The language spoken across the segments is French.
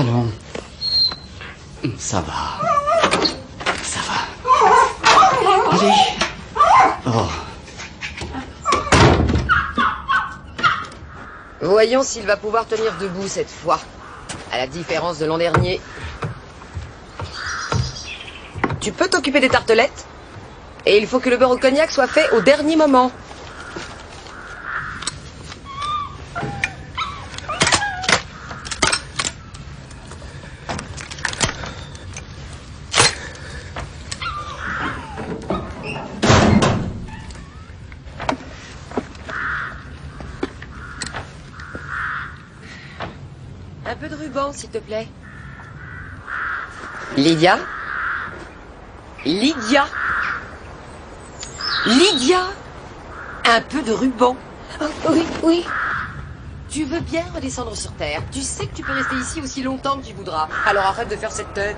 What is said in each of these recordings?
Allons. Ça va. Ça va. Allez. Oh. Voyons s'il va pouvoir tenir debout cette fois. À la différence de l'an dernier. Tu peux t'occuper des tartelettes? Et il faut que le beurre au cognac soit fait au dernier moment. Un peu de ruban, s'il te plaît. Lydia? Lydia? Lydia? Un peu de ruban. Oh, oui, oui. Tu veux bien redescendre sur Terre. Tu sais que tu peux rester ici aussi longtemps que tu voudras. Alors arrête de faire cette tête.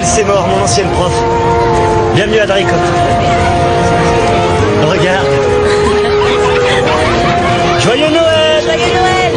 C'est mort, mon ancienne prof. Bienvenue à Draycott. Regarde. Joyeux Noël! Joyeux Noël!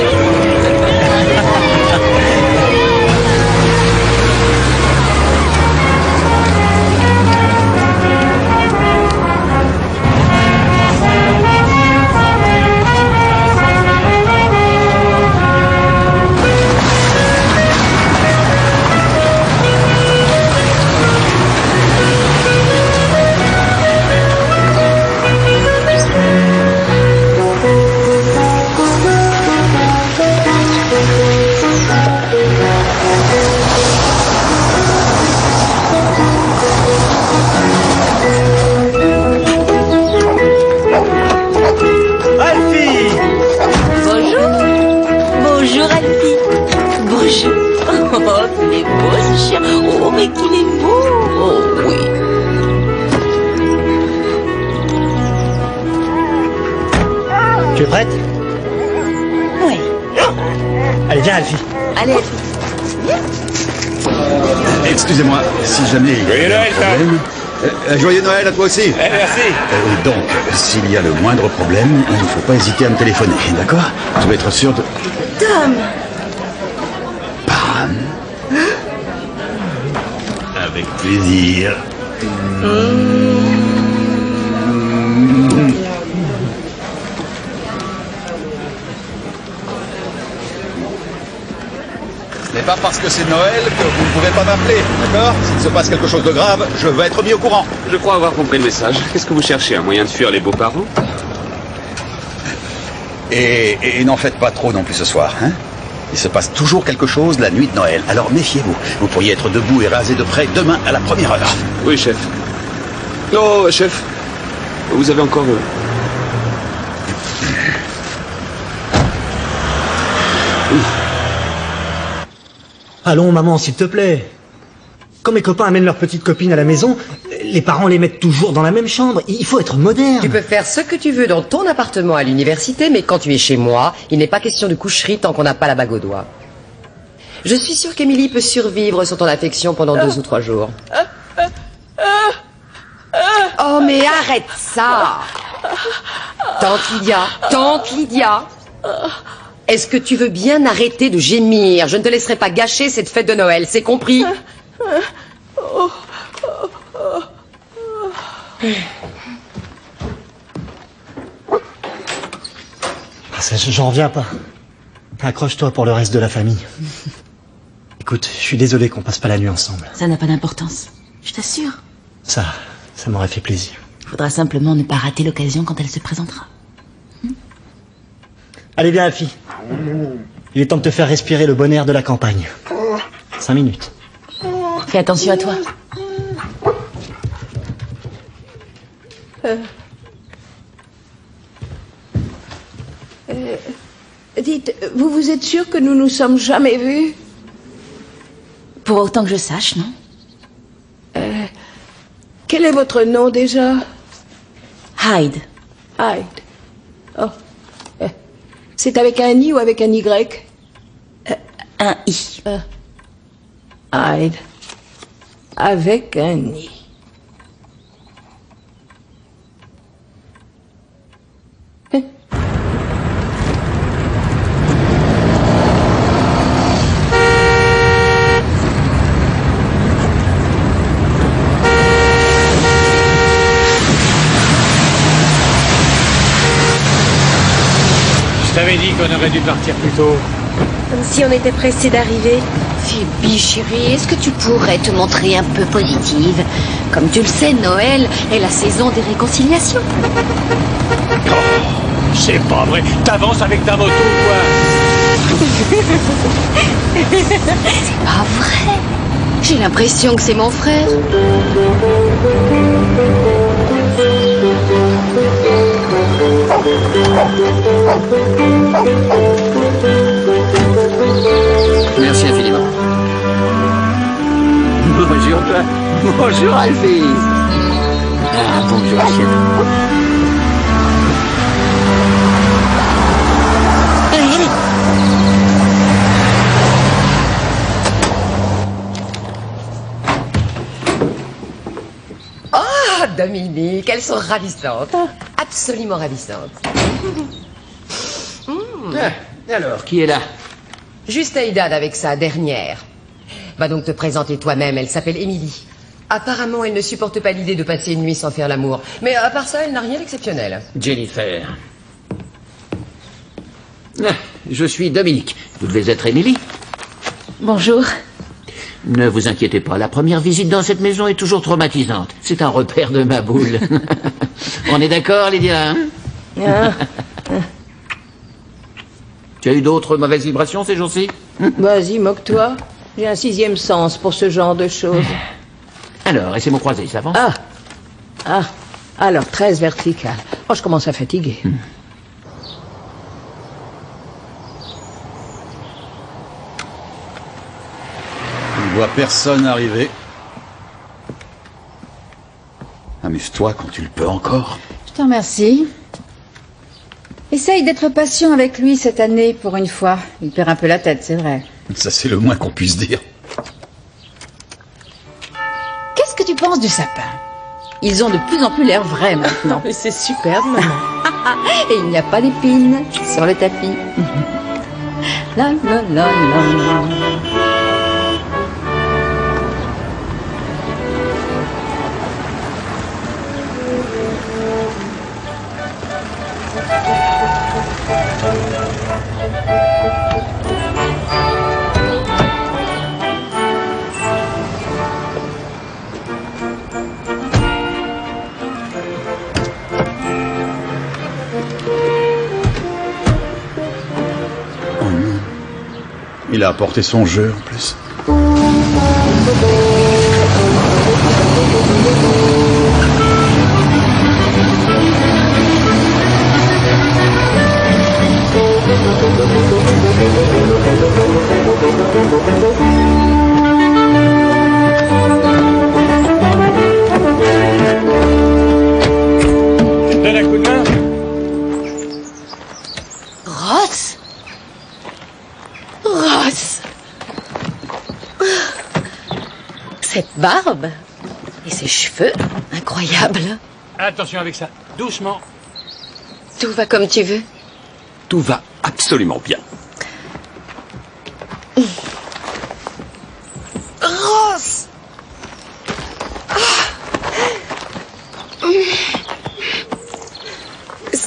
Bonjour Alfie. Bonjour. Oh, qu'il est beau ce chien. Oh, mais qu'il est beau. Oh, oui. Tu es prête? Oui. Allez, viens Alfie. Allez Alfie. Viens. Excusez-moi, si jamais il y a Joyeux Noël, problème... Joyeux Noël à toi aussi. Merci. Donc, s'il y a le moindre problème, il ne faut pas hésiter à me téléphoner, d'accord? Je vais être sûr de... Tom. Pam. Avec plaisir. Ce n'est pas parce que c'est Noël que vous ne pouvez pas m'appeler, d'accord? S'il se passe quelque chose de grave, je veux être mis au courant. Je crois avoir compris le message. Qu'est-ce que vous cherchez? Un moyen de fuir les beaux-parents? Et n'en faites pas trop non plus ce soir, hein? Il se passe toujours quelque chose la nuit de Noël, alors méfiez-vous. Vous pourriez être debout et rasé de près demain à la première heure. Oui, chef. Oh, chef. Vous avez encore... Allons, maman, s'il te plaît. Quand mes copains amènent leurs petites copines à la maison, les parents les mettent toujours dans la même chambre. Il faut être moderne. Tu peux faire ce que tu veux dans ton appartement à l'université, mais quand tu es chez moi, il n'est pas question de coucherie tant qu'on n'a pas la bague au doigt. Je suis sûre qu'Émilie peut survivre sur ton affection pendant 2 ou 3 jours. Oh, mais arrête ça! Tante Lydia, tante Lydia! Est-ce que tu veux bien arrêter de gémir? Je ne te laisserai pas gâcher cette fête de Noël, c'est compris? J'en reviens pas. Accroche-toi pour le reste de la famille. Écoute, je suis désolé qu'on passe pas la nuit ensemble. Ça n'a pas d'importance. Je t'assure. Ça m'aurait fait plaisir. Faudra simplement ne pas rater l'occasion quand elle se présentera. Allez bien, Alfie. Il est temps de te faire respirer le bon air de la campagne. 5 minutes. Fais attention à toi. Dites, vous vous êtes sûr que nous nous sommes jamais vus? Pour autant que je sache, non? Quel est votre nom déjà? Hyde. Hyde. Oh. C'est avec un I ou avec un Y? Un I. Hyde. Avec un I. Je t'avais dit qu'on aurait dû partir plus tôt. Comme si on était pressé d'arriver. Phoebe, chérie, est-ce que tu pourrais te montrer un peu positive? Comme tu le sais, Noël est la saison des réconciliations. Oh, c'est pas vrai. T'avances avec ta moto, quoi. C'est pas vrai. J'ai l'impression que c'est mon frère. Merci infiniment. Bonjour toi. Bonjour Alphys. Ah, bonjour chef. Oh, Dominique, elles sont ravissantes. Absolument ravissantes. Alors, qui est là? Juste Aïdad avec sa dernière. Va donc te présenter toi-même, elle s'appelle Émilie. Apparemment, elle ne supporte pas l'idée de passer une nuit sans faire l'amour. Mais à part ça, elle n'a rien d'exceptionnel. Jennifer. Je suis Dominique. Vous devez être Émilie. Bonjour. Ne vous inquiétez pas, la première visite dans cette maison est toujours traumatisante. C'est un repère de ma boule. On est d'accord, Lydia, hein? Tu as eu d'autres mauvaises vibrations ces jours-ci? Vas-y, moque-toi. J'ai un 6e sens pour ce genre de choses. Alors, et c'est mon croisé, ça avance? Alors 13 verticales. Oh, je commence à fatiguer. Je ne vois personne arriver. Amuse-toi quand tu le peux encore. Je te remercie. Essaye d'être patient avec lui cette année, pour une fois. Il perd un peu la tête, c'est vrai. Ça, c'est le moins qu'on puisse dire. Qu'est-ce que tu penses du sapin? Ils ont de plus en plus l'air vrais maintenant. Mais c'est superbe, maman. Et il n'y a pas d'épines sur le tapis. La la la la. Il a apporté son jeu en plus. Donne un coup de main. Ross? Ross? Cette barbe et ces cheveux, incroyable. Attention avec ça. Doucement. Tout va comme tu veux. Tout va absolument bien.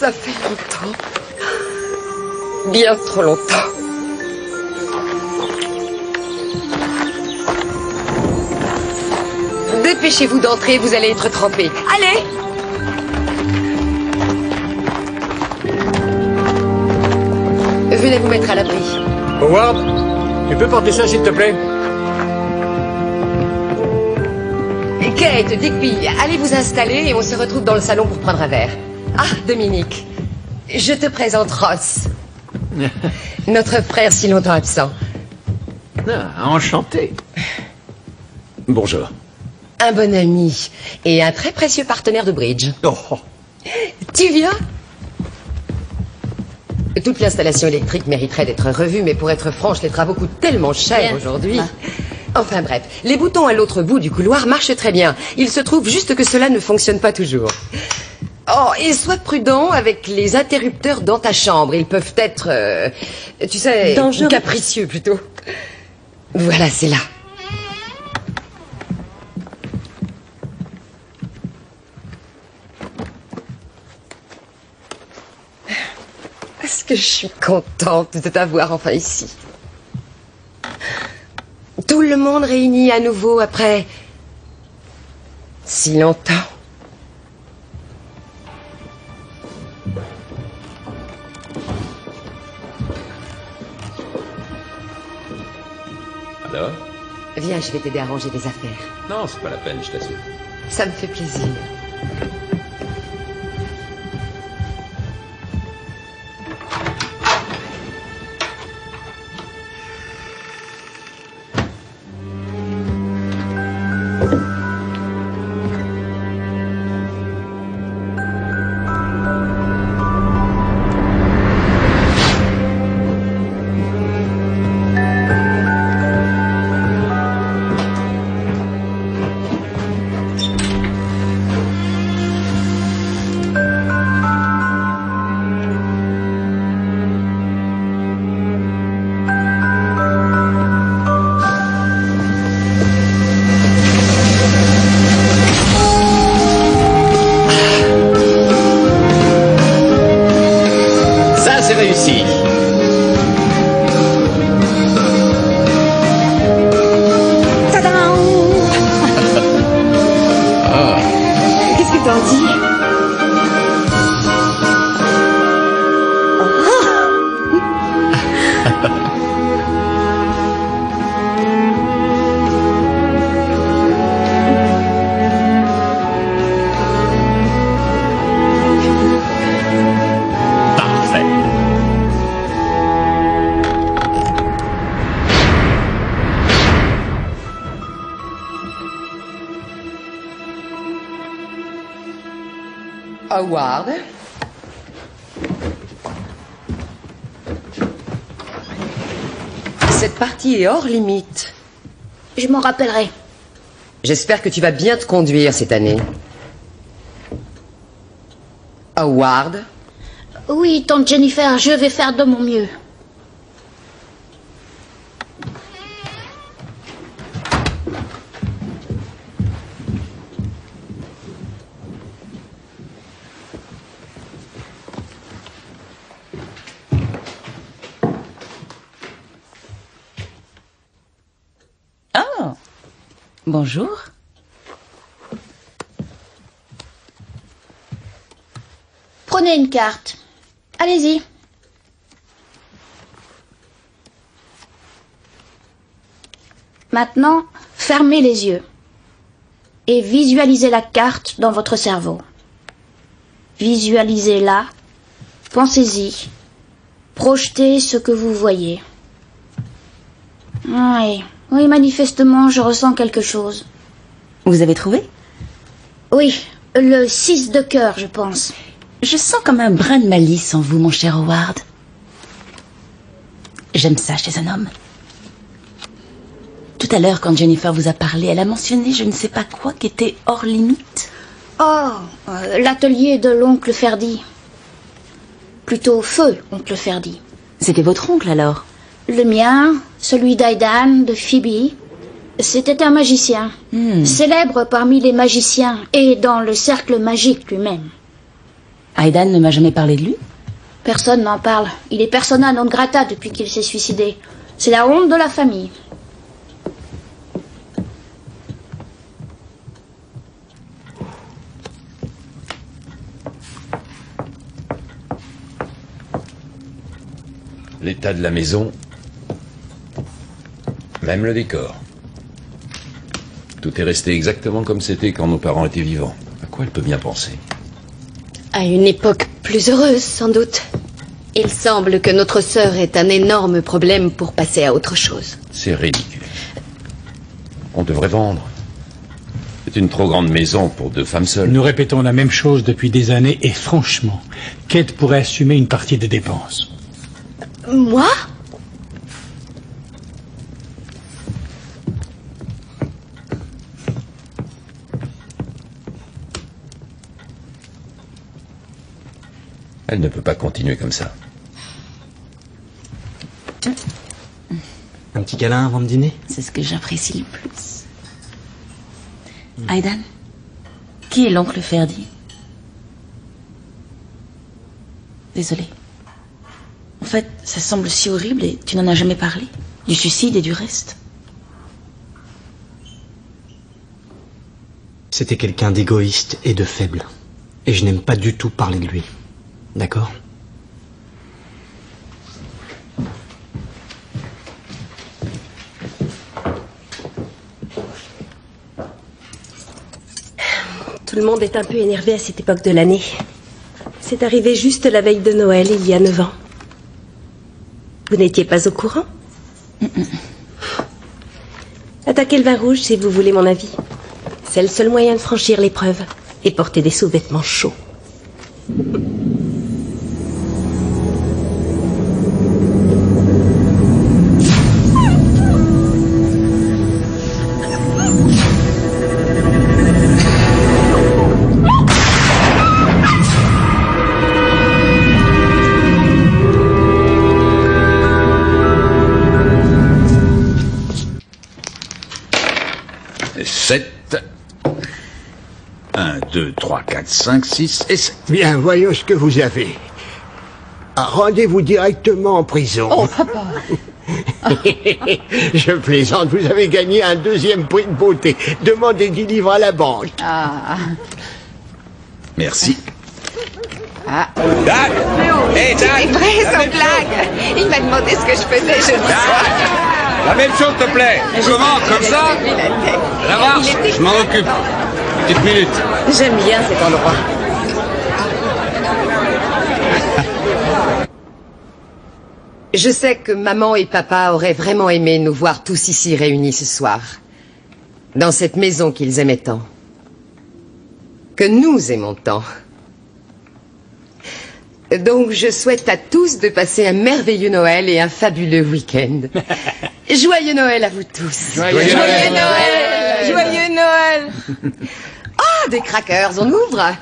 Ça fait longtemps. Bien trop longtemps. Dépêchez-vous d'entrer, vous allez être trempés. Allez! Venez vous mettre à l'abri. Howard, tu peux porter ça, s'il te plaît? Kate, Digby, allez vous installer et on se retrouve dans le salon pour prendre un verre. Ah, Dominique, je te présente Ross. Notre frère si longtemps absent. Ah, enchanté. Bonjour. Un bon ami et un très précieux partenaire de bridge. Oh. Tu viens? Toute l'installation électrique mériterait d'être revue, mais pour être franche, les travaux coûtent tellement cher aujourd'hui. Enfin bref, les boutons à l'autre bout du couloir marchent très bien. Il se trouve juste que cela ne fonctionne pas toujours. Oh, et sois prudent avec les interrupteurs dans ta chambre. Ils peuvent être, tu sais, dangereux. Capricieux plutôt. Voilà, c'est là. Est-ce que je suis contente de t'avoir enfin ici? Tout le monde réuni à nouveau après si longtemps. Alors? Viens, je vais t'aider à ranger des affaires. Non, c'est pas la peine, je t'assure. Ça me fait plaisir. Réussi. Tadam! Qu'est-ce que t'en dis? Howard. Cette partie est hors limite. Je m'en rappellerai. J'espère que tu vas bien te conduire cette année. Howard. Oui, tante Jennifer, je vais faire de mon mieux. Oh, bonjour. Prenez une carte. Allez-y. Maintenant, fermez les yeux et visualisez la carte dans votre cerveau. Visualisez-la, pensez-y, projetez ce que vous voyez. Oui, manifestement, je ressens quelque chose. Vous avez trouvé? Oui, le 6 de cœur, je pense. Je sens comme un brin de malice en vous, mon cher Howard. J'aime ça chez un homme. Tout à l'heure, quand Jennifer vous a parlé, elle a mentionné je ne sais pas quoi qui était hors limite. Oh, l'atelier de l'oncle Ferdy. Plutôt feu, oncle Ferdy. C'était votre oncle, alors? Le mien, celui d'Aidan, de Phoebe. C'était un magicien. Célèbre parmi les magiciens et dans le cercle magique lui-même. Aidan ne m'a jamais parlé de lui. Personne n'en parle. Il est persona non grata depuis qu'il s'est suicidé. C'est la honte de la famille. L'état de la maison, même le décor. Tout est resté exactement comme c'était quand nos parents étaient vivants. À quoi elle peut bien penser? À une époque plus heureuse, sans doute. Il semble que notre sœur ait un énorme problème pour passer à autre chose. C'est ridicule. On devrait vendre. C'est une trop grande maison pour 2 femmes seules. Nous répétons la même chose depuis des années et franchement, Kate pourrait assumer une partie des dépenses. Moi? Elle ne peut pas continuer comme ça. Un petit câlin avant de dîner? C'est ce que j'apprécie le plus. Aidan, qui est l'oncle Ferdi? Désolée. En fait, ça semble si horrible et tu n'en as jamais parlé. Du suicide et du reste. C'était quelqu'un d'égoïste et de faible. Et je n'aime pas du tout parler de lui. D'accord? Tout le monde est un peu énervé à cette époque de l'année. C'est arrivé juste la veille de Noël, il y a 9 ans. Vous n'étiez pas au courant? Attaquez le vin rouge si vous voulez mon avis. C'est le seul moyen de franchir l'épreuve et porter des sous-vêtements chauds. Sept. 1, 2, 3, 4, 5, 6 et 7. Bien, voyons ce que vous avez. Rendez-vous directement en prison. Oh, papa. Je plaisante, vous avez gagné un 2e prix de beauté. Demandez 10 livres à la banque. Ah. Merci. Ah. Dan! Hé, Dan! C'est vrai, sans blague. Il m'a demandé ce que je faisais jeudi soir. La même chose, te plaît. Comment? Comme ça? La marche, je m'en occupe. Petite minute. J'aime bien cet endroit. Je sais que maman et papa auraient vraiment aimé nous voir tous ici réunis ce soir. Dans cette maison qu'ils aimaient tant. Que nous aimons tant. Donc je souhaite à tous de passer un merveilleux Noël et un fabuleux week-end. Joyeux Noël à vous tous. Joyeux Noël. Joyeux Noël. Ah, des crackers, on ouvre.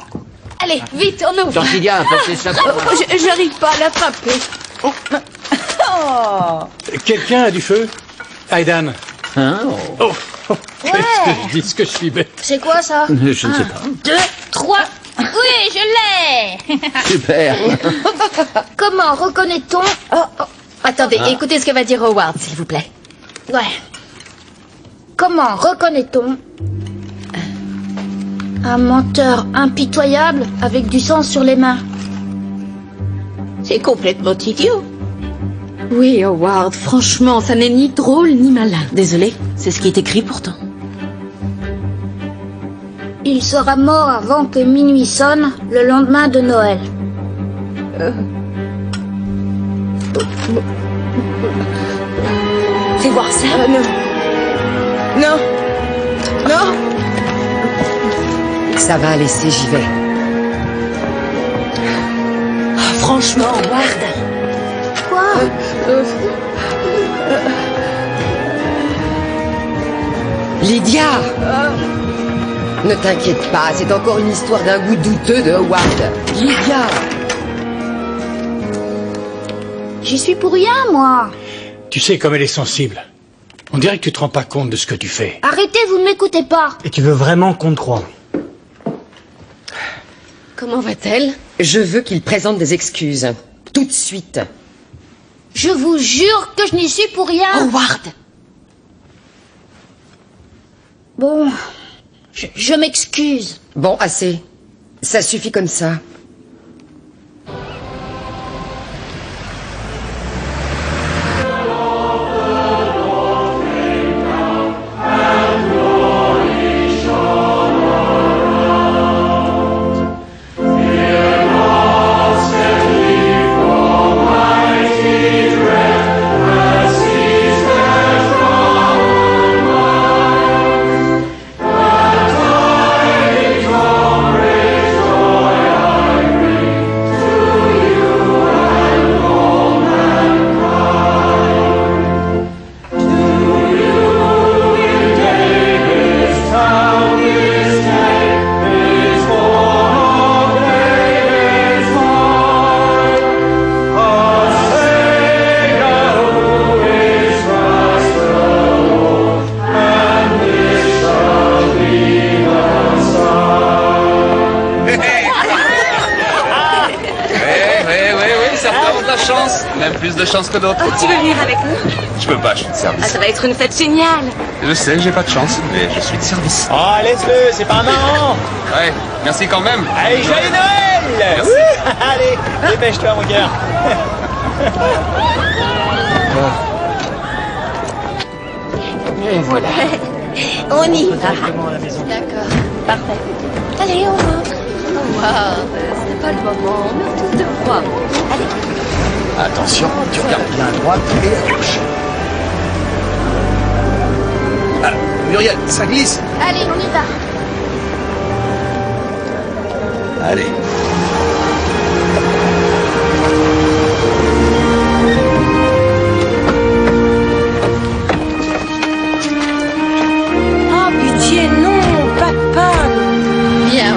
Allez, vite, on ouvre. Tortilla, passez ça. J'arrive pas à l'attraper. Oh. Quelqu'un a du feu? Aidan. Hein? Oh. Qu'est-ce que je dis, que je suis bête. C'est quoi ça? Je ne sais pas. 2, 3. Oui, je l'ai. Super. Comment reconnaît-on... Attendez, écoutez ce que va dire Howard, s'il vous plaît. Ouais. Comment reconnaît-on un menteur impitoyable avec du sang sur les mains? C'est complètement idiot. Oui, Howard, franchement, ça n'est ni drôle ni malin. Désolée, c'est ce qui est écrit pourtant. Il sera mort avant que minuit sonne, le lendemain de Noël. Fais voir ça. Non. Non. Non. Ça va, laissez, j'y vais. Franchement, Howard. Quoi? Lydia. Ne t'inquiète pas, c'est encore une histoire d'un goût douteux de Howard. Lydia. J'y suis pour rien, moi. Tu sais comme elle est sensible. On dirait que tu te rends pas compte de ce que tu fais. Arrêtez, vous ne m'écoutez pas. Et tu veux vraiment qu'on te croie? Comment va-t-elle? Je veux qu'il présente des excuses. Tout de suite. Je vous jure que je n'y suis pour rien. Howard! Bon, je m'excuse. Bon, assez. Ça suffit comme ça. Même plus de chance que d'autres. Oh, tu veux venir avec nous? Je peux pas, je suis de service. Ah, ça va être une fête géniale. Je sais, j'ai pas de chance, mais je suis de service. Oh, laisse-le, c'est pas marrant. Ouais, merci quand même. Allez, joyeux Noël. Merci. Allez, dépêche-toi, mon cœur. Et voilà. On y va. D'accord. Parfait. Allez, on rentre. Oh, wow, c'est pas le moment. On meurt tous de froid. Allez. Attention, tu regardes bien à droite et à gauche. Ah, Muriel, ça glisse. Allez, on y va. Allez. Oh, pitié, non, papa. Bien,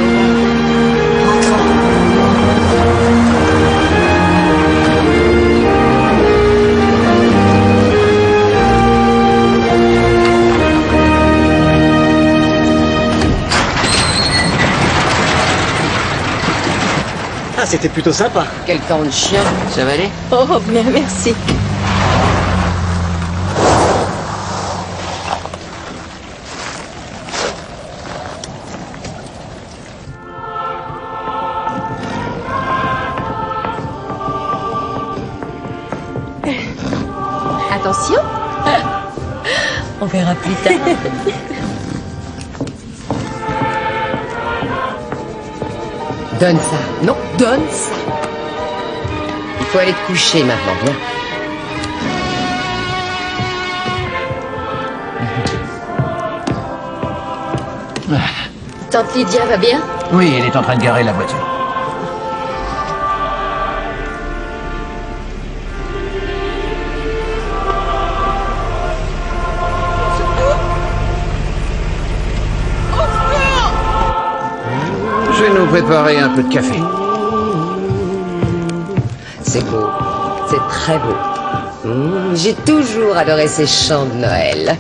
Ah, c'était plutôt sympa. Quel camp de chien. Ça va aller? Oh, bien, merci. attention. On verra plus tard. Donne ça. Non, donne ça. Il faut aller te coucher maintenant, viens. Tante Lydia va bien? Oui, elle est en train de garer la voiture. Je vais nous préparer un peu de café. C'est beau. C'est très beau. J'ai toujours adoré ces chants de Noël.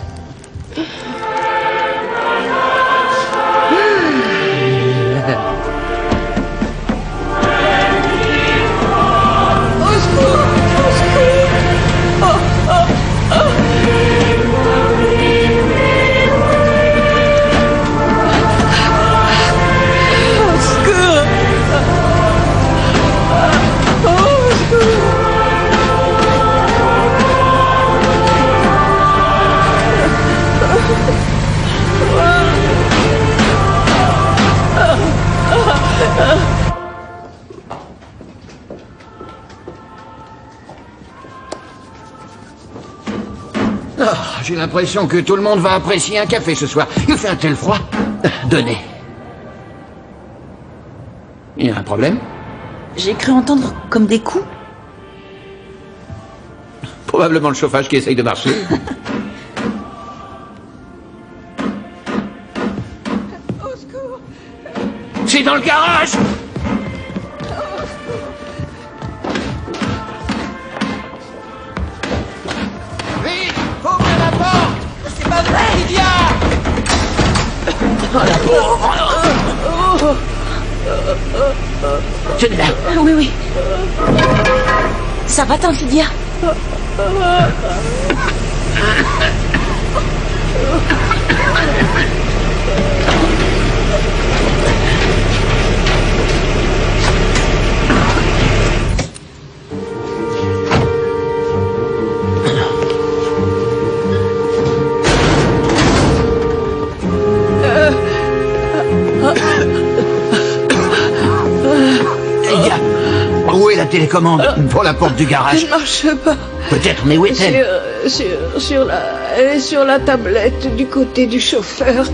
Oh, j'ai l'impression que tout le monde va apprécier un café ce soir. Il fait un tel froid. Donnez. Il y a un problème? J'ai cru entendre comme des coups. Probablement le chauffage qui essaye de marcher. C'est dans le garage! Vite! Ouvre la porte! C'est pas vrai, Lydia! Oh la pauvre! Tenez-la. Oui, oui. Ça va, tante Lydia? Où est la télécommande pour la porte du garage? Elle marche pas. Peut-être, mais où est-elle? Elle est sur la tablette du côté du chauffeur.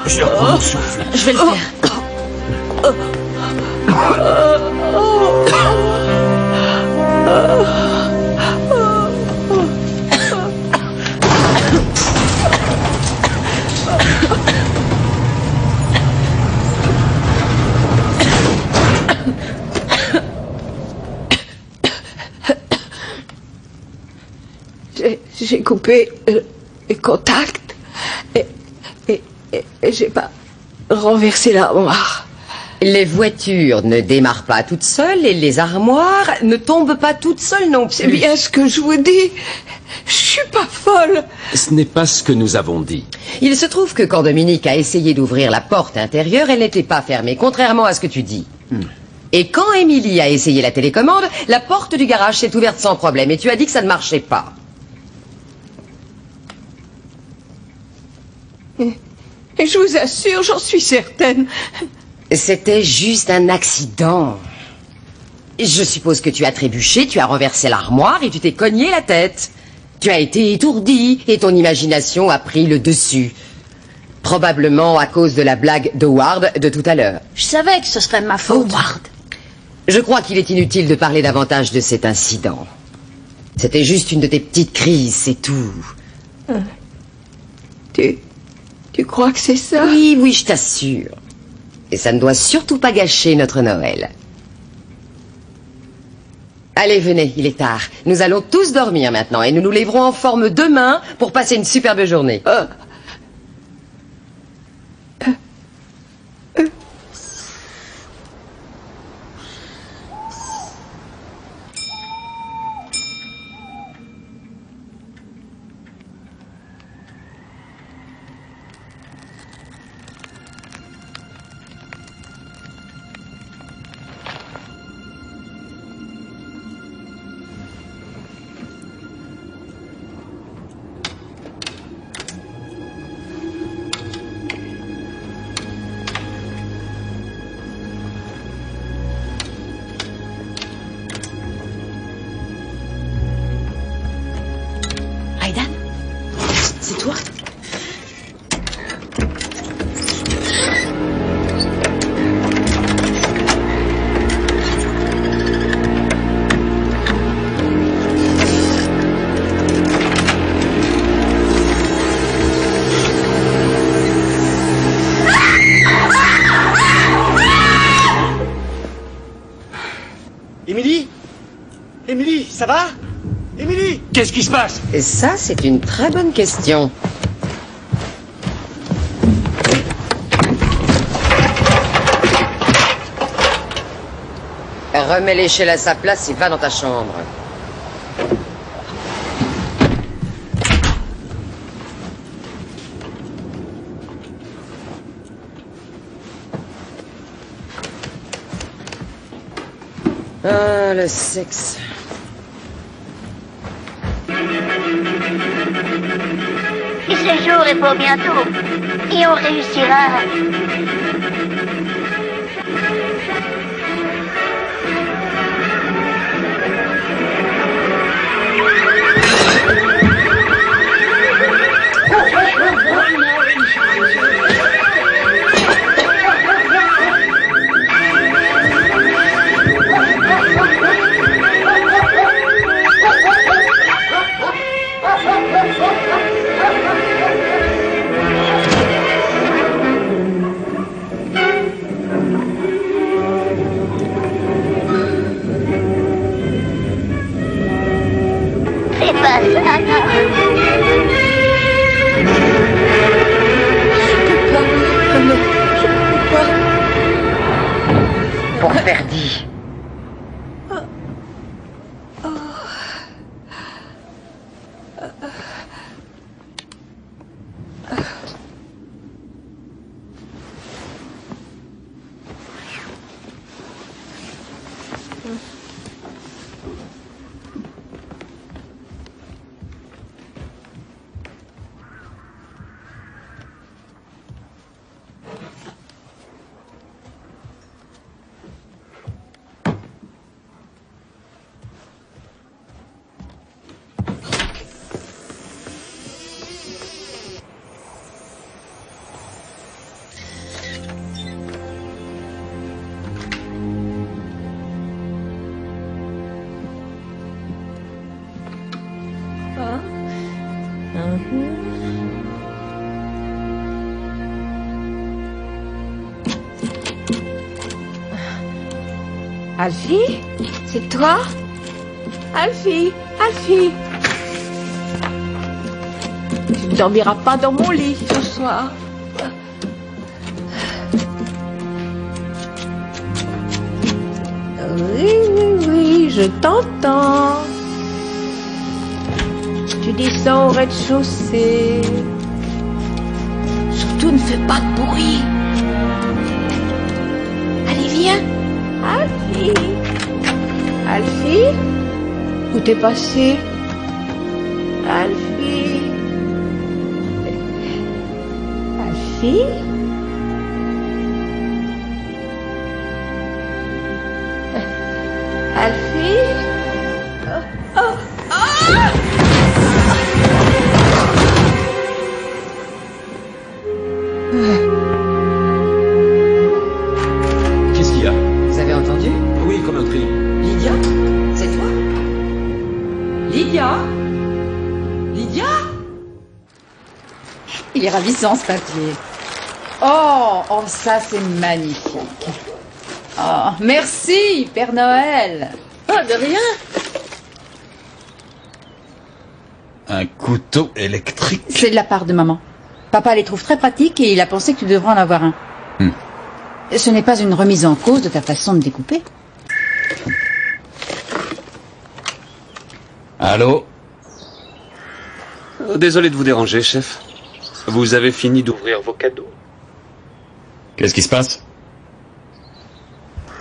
Je reprends mon souffle. Je vais le faire. J'ai coupé les contacts et j'ai pas renversé l'armoire. Les voitures ne démarrent pas toutes seules et les armoires ne tombent pas toutes seules non plus. C'est bien ce que je vous dis. Je suis pas folle. Ce n'est pas ce que nous avons dit. Il se trouve que quand Dominique a essayé d'ouvrir la porte intérieure, elle n'était pas fermée, contrairement à ce que tu dis. Et quand Émilie a essayé la télécommande, la porte du garage s'est ouverte sans problème et tu as dit que ça ne marchait pas. Et je vous assure, j'en suis certaine. C'était juste un accident. Je suppose que tu as trébuché, tu as renversé l'armoire et tu t'es cogné la tête. Tu as été étourdi et ton imagination a pris le dessus. Probablement à cause de la blague d'Howard de tout à l'heure. Je savais que ce serait ma faute. Howard. Je crois qu'il est inutile de parler davantage de cet incident. C'était juste une de tes petites crises, c'est tout. Tu crois que c'est ça? Oui, oui, je t'assure. Et ça ne doit surtout pas gâcher notre Noël. Allez, venez, il est tard. Nous allons tous dormir maintenant et nous nous lèverons en forme demain pour passer une superbe journée. C'est toi? Émilie? Émilie, ça va? Émilie? Qu'est-ce qui se passe? Et ça, c'est une très bonne question. Remets l'échelle à sa place et va dans ta chambre. Ah, le sexe. Et ce jour est pour bientôt. Et on réussira. interdit. Alfie? C'est toi? Alfie? Alfie? Tu ne dormiras pas dans mon lit ce soir. Oui, oui, oui, je t'entends. Tu descends au rez-de-chaussée. Surtout ne fais pas de bruit. Allez, viens. Alfie? Alfie? Où t'es passé? Alfie? Alfie? Alfie? Oh, oh, oh! Qu'est-ce qu'il y a? Vous avez entendu? Oui, comme un cri. Lydia? C'est toi? Lydia? Lydia? Il est ravissant ce papier. Oh, oh, ça c'est magnifique. Oh, merci, Père Noël. Oh, de rien. Un couteau électrique. C'est de la part de maman. Papa les trouve très pratiques et il a pensé que tu devrais en avoir un. Ce n'est pas une remise en cause de ta façon de découper. Allô? Désolé de vous déranger, chef. Vous avez fini d'ouvrir vos cadeaux? Qu'est-ce qui se passe?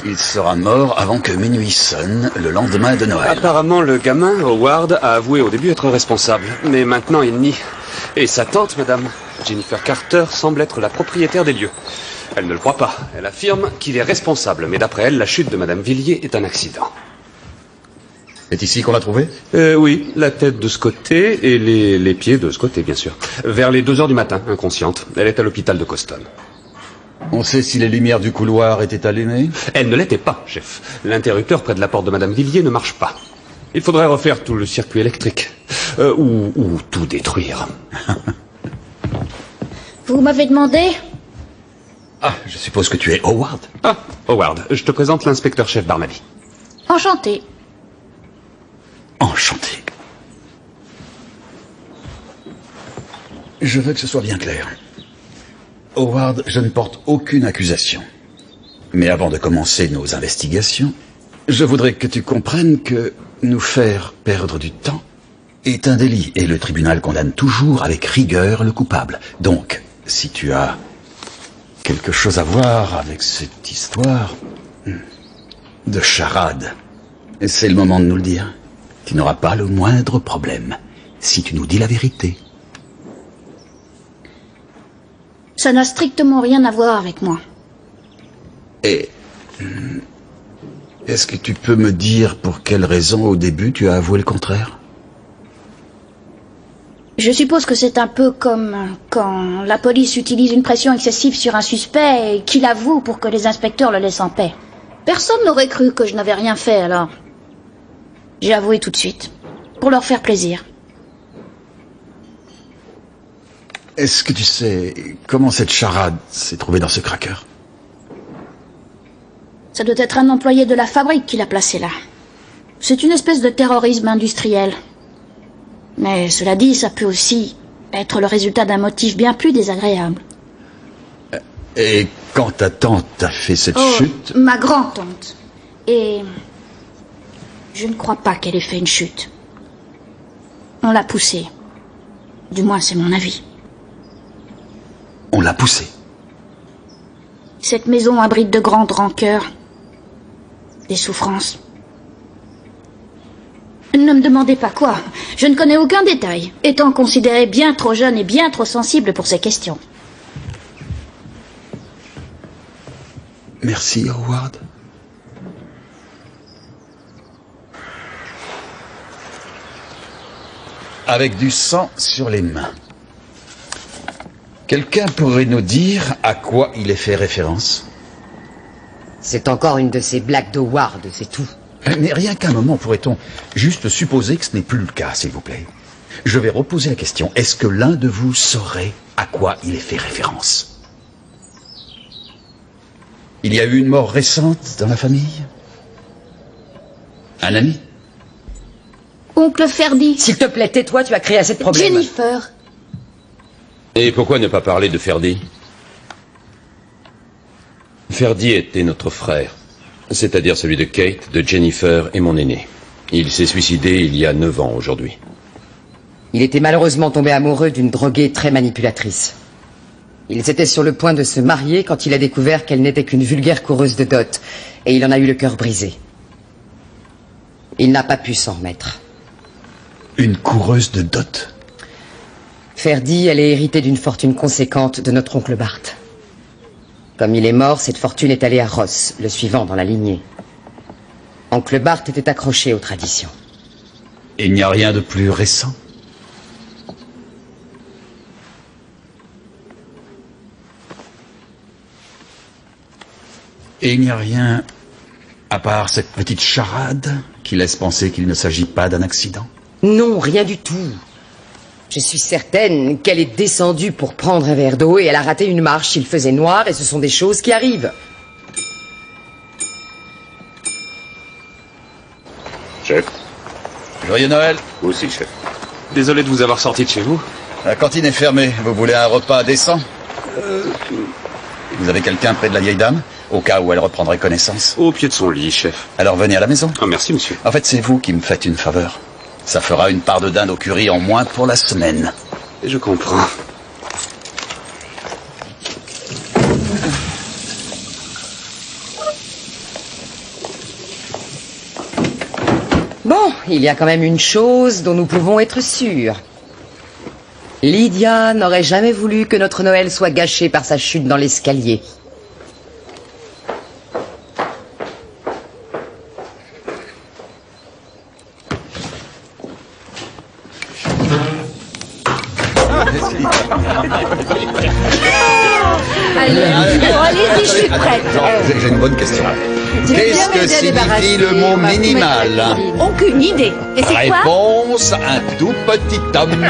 Il sera mort avant que minuit sonne le lendemain de Noël. Apparemment, le gamin, Howard, a avoué au début être responsable. Mais maintenant, il nie. Et sa tante, madame, Jennifer Carter, semble être la propriétaire des lieux. Elle ne le croit pas. Elle affirme qu'il est responsable. Mais d'après elle, la chute de madame Villiers est un accident. C'est ici qu'on l'a trouvé? Oui, la tête de ce côté et les pieds de ce côté, bien sûr. Vers les 2 heures du matin, inconsciente. Elle est à l'hôpital de Coston. On sait si les lumières du couloir étaient allumées? Elle ne l'était pas, chef. L'interrupteur près de la porte de madame Villiers ne marche pas. Il faudrait refaire tout le circuit électrique. Ou tout détruire. Vous m'avez demandé? Ah, je suppose que tu es Howard. Ah, Howard, je te présente l'inspecteur-chef Barnaby. Enchanté. Enchanté. Je veux que ce soit bien clair. Howard, je ne porte aucune accusation. Mais avant de commencer nos investigations, je voudrais que tu comprennes que nous faire perdre du temps est un délit et le tribunal condamne toujours avec rigueur le coupable. Donc, si tu as quelque chose à voir avec cette histoire de charade, c'est le moment de nous le dire. Tu n'auras pas le moindre problème si tu nous dis la vérité. Ça n'a strictement rien à voir avec moi. Et est-ce que tu peux me dire pour quelle raison au début tu as avoué le contraire? Je suppose que c'est un peu comme quand la police utilise une pression excessive sur un suspect et qu'il avoue pour que les inspecteurs le laissent en paix. Personne n'aurait cru que je n'avais rien fait alors. J'ai avoué tout de suite, pour leur faire plaisir. Est-ce que tu sais comment cette charade s'est trouvée dans ce cracker? Ça doit être un employé de la fabrique qui l'a placé là. C'est une espèce de terrorisme industriel. Mais cela dit, ça peut aussi être le résultat d'un motif bien plus désagréable. Et quand ta tante a fait cette chute... Ma grand-tante. Et je ne crois pas qu'elle ait fait une chute. On l'a poussée. Du moins, c'est mon avis. On l'a poussée. Cette maison abrite de grandes rancœurs, des souffrances. Ne me demandez pas quoi. Je ne connais aucun détail, étant considéré bien trop jeune et bien trop sensible pour ces questions. Merci, Howard. Avec du sang sur les mains. Quelqu'un pourrait nous dire à quoi il est fait référence? C'est encore une de ces blagues d'Howard, c'est tout. Mais rien qu'un moment, pourrait-on juste supposer que ce n'est plus le cas, s'il vous plaît? Je vais reposer la question. Est-ce que l'un de vous saurait à quoi il est fait référence? Il y a eu une mort récente dans la famille? Un ami? Oncle Ferdy. S'il te plaît, tais-toi, tu as créé assez de problèmes. Jennifer. Et pourquoi ne pas parler de Ferdy? Ferdy était notre frère, c'est-à-dire celui de Kate, de Jennifer et mon aîné. Il s'est suicidé il y a 9 ans aujourd'hui. Il était malheureusement tombé amoureux d'une droguée très manipulatrice. Ils étaient sur le point de se marier quand il a découvert qu'elle n'était qu'une vulgaire coureuse de dot, et il en a eu le cœur brisé. Il n'a pas pu s'en remettre. Une coureuse de dot? Ferdy allait hériter d'une fortune conséquente de notre oncle Bart. Comme il est mort, cette fortune est allée à Ross, le suivant dans la lignée. Oncle Bart était accroché aux traditions. Et il n'y a rien de plus récent? Et il n'y a rien, à part cette petite charade, qui laisse penser qu'il ne s'agit pas d'un accident? Non, rien du tout. Je suis certaine qu'elle est descendue pour prendre un verre d'eau et elle a raté une marche. Il faisait noir et ce sont des choses qui arrivent. Chef. Joyeux Noël. Vous aussi, chef. Désolé de vous avoir sorti de chez vous. La cantine est fermée. Vous voulez un repas décent? Vous avez quelqu'un près de la vieille dame? Au cas où elle reprendrait connaissance. Au pied de son lit, chef. Alors venez à la maison. Oh, merci, monsieur. En fait, c'est vous qui me faites une faveur. Ça fera une part de dinde au curry en moins pour la semaine. Je comprends. Bon, il y a quand même une chose dont nous pouvons être sûrs. Lydia n'aurait jamais voulu que notre Noël soit gâché par sa chute dans l'escalier. Allez-y, je suis prête. J'ai une bonne question. Qu'est-ce que signifie le mot minimal? Aucune idée. Et c'est quoi? Réponse, un tout petit homme.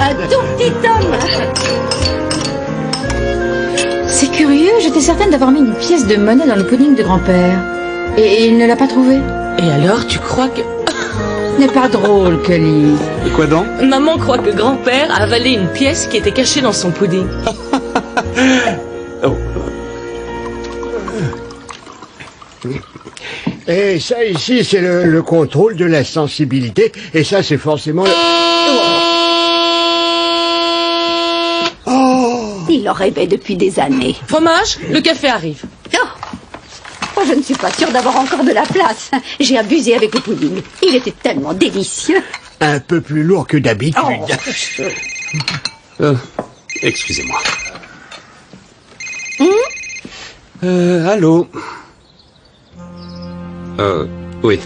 Un tout petit homme. C'est curieux, j'étais certaine d'avoir mis une pièce de monnaie dans le pudding de grand-père. Et il ne l'a pas trouvée. Et alors, tu crois que... Ce n'est pas drôle, Kelly. Et quoi donc? Maman croit que grand-père a avalé une pièce qui était cachée dans son pudding. Oh. Et ça ici, c'est le contrôle de la sensibilité. Et ça, c'est forcément... Il en rêvait depuis des années. Fromage, le café arrive. Oh, je ne suis pas sûre d'avoir encore de la place. J'ai abusé avec le pudding. Il était tellement délicieux. Un peu plus lourd que d'habitude. Excusez-moi. Allô? Oui.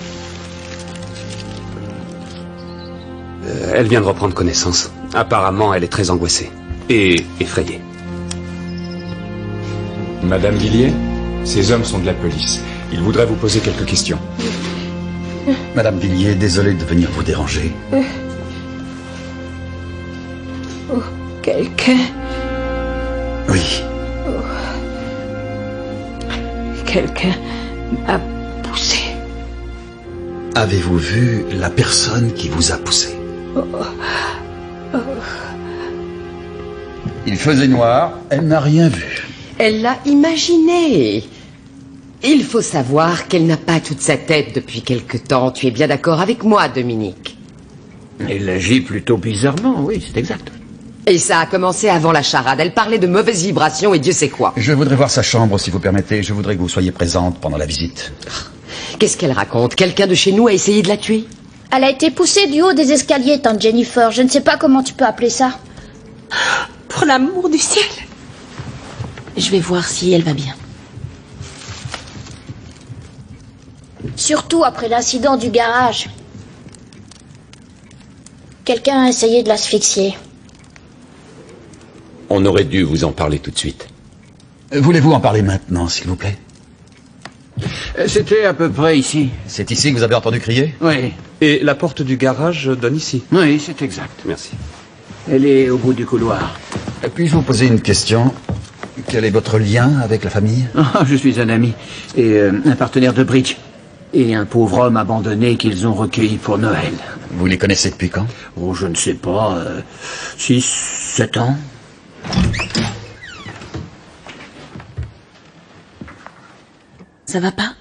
Elle vient de reprendre connaissance. Apparemment, elle est très angoissée. Et effrayée. Madame Villiers, ces hommes sont de la police. Ils voudraient vous poser quelques questions. Madame Villiers, désolé de venir vous déranger. Oh, quelqu'un... Oui. Oh. Quelqu'un m'a poussé. Avez-vous vu la personne qui vous a poussé? Oh. Oh. Il faisait noir, elle n'a rien vu. Elle l'a imaginé. Il faut savoir qu'elle n'a pas toute sa tête depuis quelque temps. Tu es bien d'accord avec moi, Dominique? Elle agit plutôt bizarrement, oui, c'est exact. Et ça a commencé avant la charade. Elle parlait de mauvaises vibrations et Dieu sait quoi. Je voudrais voir sa chambre, si vous permettez. Je voudrais que vous soyez présente pendant la visite. Qu'est-ce qu'elle raconte? Quelqu'un de chez nous a essayé de la tuer? Elle a été poussée du haut des escaliers, tante Jennifer. Je ne sais pas comment tu peux appeler ça. Pour l'amour du ciel. Je vais voir si elle va bien. Surtout après l'incident du garage. Quelqu'un a essayé de l'asphyxier. On aurait dû vous en parler tout de suite. Voulez-vous en parler maintenant, s'il vous plaît? C'était à peu près ici. C'est ici que vous avez entendu crier? Oui. Et la porte du garage donne ici? Oui, c'est exact. Merci. Elle est au bout du couloir. Puis-je vous poser une question? Quel est votre lien avec la famille? Je suis un ami et un partenaire de bridge. Et un pauvre homme abandonné qu'ils ont recueilli pour Noël. Vous les connaissez depuis quand? Oh, je ne sais pas. 6, 7 ans. Ça va pas?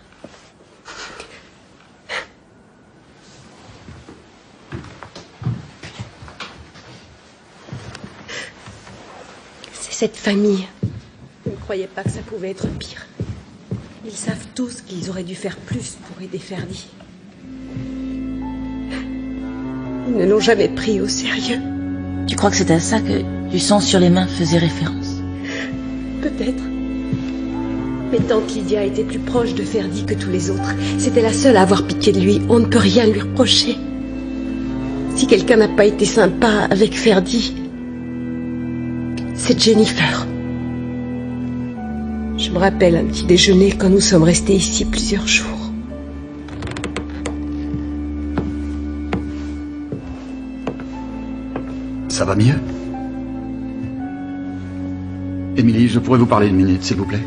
C'est cette famille. Je ne croyais pas que ça pouvait être pire. Ils savent tous qu'ils auraient dû faire plus pour aider Ferdy. Ils ne l'ont jamais pris au sérieux. Tu crois que c'est à ça que du sang sur les mains faisait référence? Peut-être. Mais tante Lydia était plus proche de Ferdy que tous les autres. C'était la seule à avoir pitié de lui. On ne peut rien lui reprocher. Si quelqu'un n'a pas été sympa avec Ferdy, c'est Jennifer. Je me rappelle un petit déjeuner quand nous sommes restés ici plusieurs jours. Ça va mieux? Émilie, je pourrais vous parler une minute, s'il vous plaît?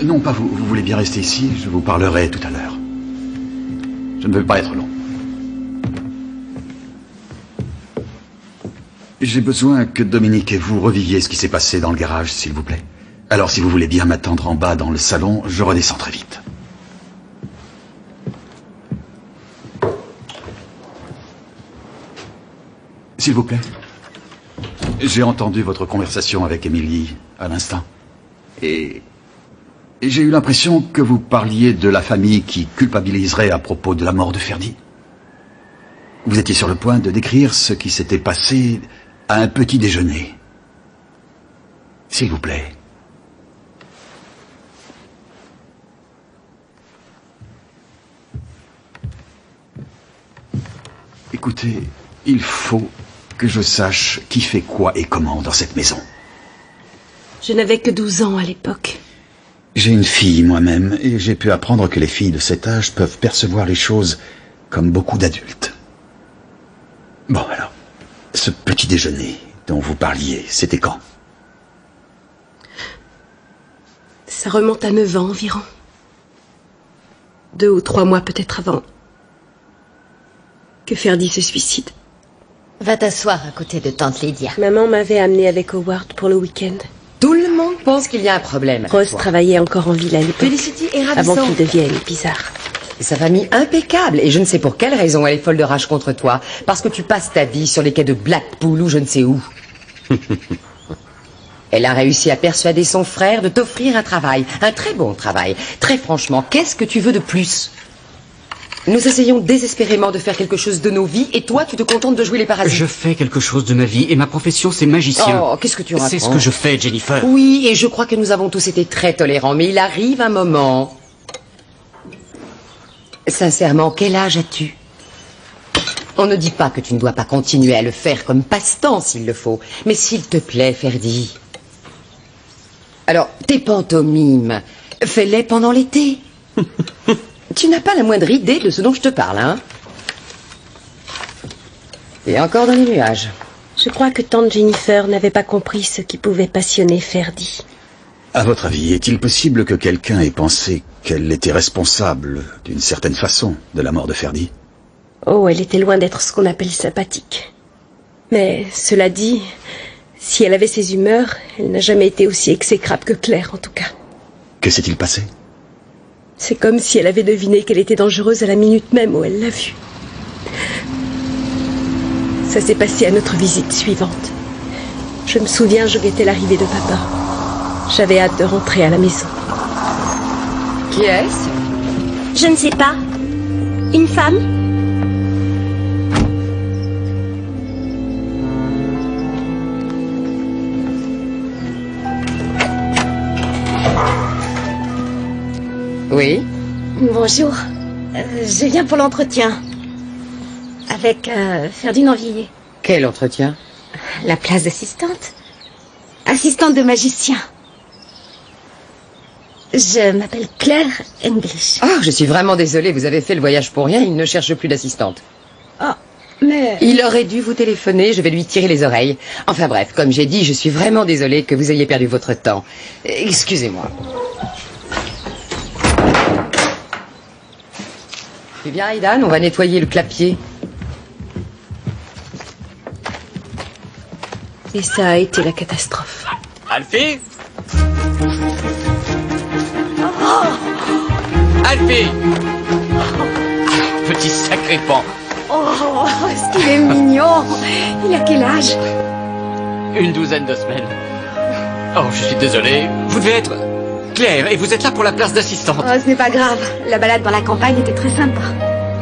Non, pas vous. Vous voulez bien rester ici? Je vous parlerai tout à l'heure. Je ne veux pas être long. J'ai besoin que Dominique et vous reviviez ce qui s'est passé dans le garage, s'il vous plaît. Alors, si vous voulez bien m'attendre en bas dans le salon, je redescends très vite. S'il vous plaît. J'ai entendu votre conversation avec Émilie à l'instant. Et j'ai eu l'impression que vous parliez de la famille qui culpabiliserait à propos de la mort de Ferdy. Vous étiez sur le point de décrire ce qui s'était passé à un petit déjeuner. S'il vous plaît. Écoutez, il faut que je sache qui fait quoi et comment dans cette maison. Je n'avais que 12 ans à l'époque. J'ai une fille moi-même et j'ai pu apprendre que les filles de cet âge peuvent percevoir les choses comme beaucoup d'adultes. Bon alors, ce petit déjeuner dont vous parliez, c'était quand? Ça remonte à 9 ans environ. 2 ou 3 mois peut-être avant que Ferdy se suicide. Va t'asseoir à côté de tante Lydia. Maman m'avait amenée avec Howard pour le week-end. Tout le monde pense qu'il y a un problème. Rose travaillait encore en ville à l'époque. Felicity est ravissante. Avant qu'il devienne bizarre. Et sa famille impeccable. Et je ne sais pour quelle raison elle est folle de rage contre toi. Parce que tu passes ta vie sur les quais de Blackpool ou je ne sais où. Elle a réussi à persuader son frère de t'offrir un travail. Un très bon travail. Très franchement, qu'est-ce que tu veux de plus? Nous essayons désespérément de faire quelque chose de nos vies et toi, tu te contentes de jouer les parasites. Je fais quelque chose de ma vie et ma profession, c'est magicien. Oh, qu'est-ce que tu racontes? C'est ce que je fais, Jennifer. Oui, et je crois que nous avons tous été très tolérants, mais il arrive un moment. Sincèrement, quel âge as-tu? On ne dit pas que tu ne dois pas continuer à le faire comme passe-temps s'il le faut, mais s'il te plaît, Ferdy. Alors, tes pantomimes, fais-les pendant l'été. Tu n'as pas la moindre idée de ce dont je te parle, hein? Et encore dans les nuages. Je crois que tante Jennifer n'avait pas compris ce qui pouvait passionner Ferdy. À votre avis, est-il possible que quelqu'un ait pensé qu'elle était responsable, d'une certaine façon, de la mort de Ferdy? Oh, elle était loin d'être ce qu'on appelle sympathique. Mais, cela dit, Si elle avait ses humeurs, elle n'a jamais été aussi exécrable que Claire, en tout cas. Que s'est-il passé? C'est comme si elle avait deviné qu'elle était dangereuse à la minute même où elle l'a vue. Ça s'est passé à notre visite suivante. Je me souviens, je guettais l'arrivée de papa. J'avais hâte de rentrer à la maison. Qui est-ce? Je ne sais pas. Une femme? Oui. Bonjour. Je viens pour l'entretien. Avec Ferdinand Villiers. Quel entretien? La place d'assistante. Assistante de magicien. Je m'appelle Claire English. Ah, je suis vraiment désolée, vous avez fait le voyage pour rien, il ne cherche plus d'assistante. Ah, mais... Il aurait dû vous téléphoner, je vais lui tirer les oreilles. Enfin bref, comme j'ai dit, je suis vraiment désolée que vous ayez perdu votre temps. Excusez-moi. Tu viens, Aidan, on va nettoyer le clapier. Et ça a été la catastrophe. Alfie? Alfie! Petit sacré pan. Oh, est-ce qu'il est mignon? Il a quel âge? Une douzaine de semaines. Oh, je suis désolé. Vous devez être Claire et vous êtes là pour la place d'assistante. Oh, ce n'est pas grave. La balade dans la campagne était très sympa.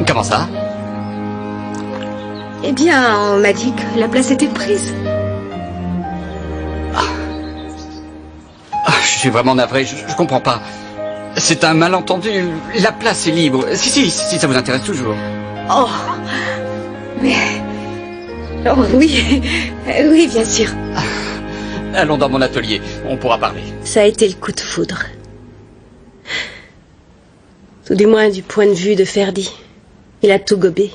Comment ça? Eh bien, on m'a dit que la place était prise. Je suis vraiment navré, je comprends pas. C'est un malentendu. La place est libre. Si, ça vous intéresse toujours. Oh, mais... Oh, oui, oui, bien sûr. Allons dans mon atelier, on pourra parler. Ça a été le coup de foudre. Tout du moins du point de vue de Ferdy. Il a tout gobé.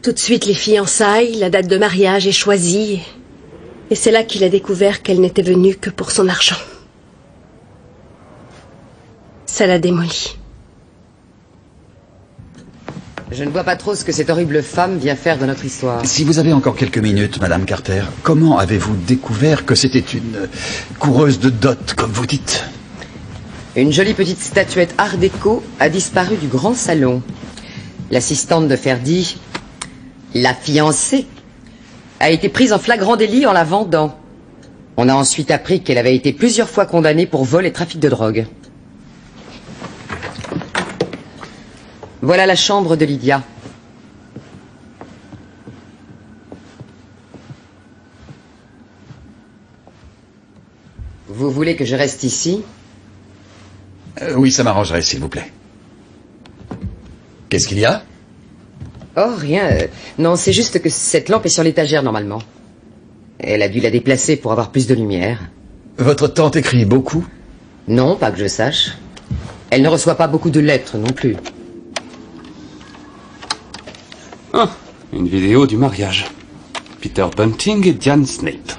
Tout de suite les fiançailles, la date de mariage est choisie. Et c'est là qu'il a découvert qu'elle n'était venue que pour son argent. Ça l'a démoli. Je ne vois pas trop ce que cette horrible femme vient faire dans notre histoire. Si vous avez encore quelques minutes, Madame Carter, comment avez-vous découvert que c'était une coureuse de dot, comme vous dites? Une jolie petite statuette art déco a disparu du grand salon. L'assistante de Ferdy, la fiancée, a été prise en flagrant délit en la vendant. On a ensuite appris qu'elle avait été plusieurs fois condamnée pour vol et trafic de drogue. Voilà la chambre de Lydia. Vous voulez que je reste ici? Oui, ça m'arrangerait, s'il vous plaît. Qu'est-ce qu'il y a? Oh, rien. Non, c'est juste que cette lampe est sur l'étagère, normalement. Elle a dû la déplacer pour avoir plus de lumière. Votre tante écrit beaucoup? Non, pas que je sache. Elle ne reçoit pas beaucoup de lettres non plus. Ah, une vidéo du mariage. Peter Bunting et Diane Snape.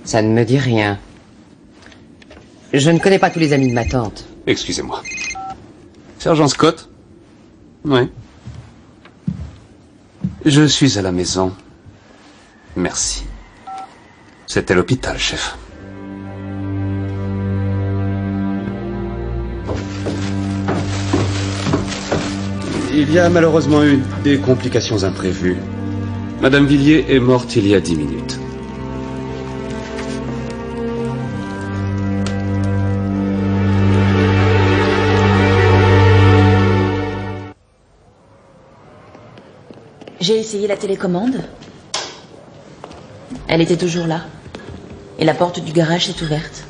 Ça ne me dit rien. Je ne connais pas tous les amis de ma tante. Excusez-moi. Sergent Scott? Oui. Je suis à la maison. Merci. C'était l'hôpital, chef. Il y a malheureusement eu des complications imprévues. Madame Villiers est morte il y a 10 minutes. J'ai essayé la télécommande. Elle était toujours là. Et la porte du garage est ouverte.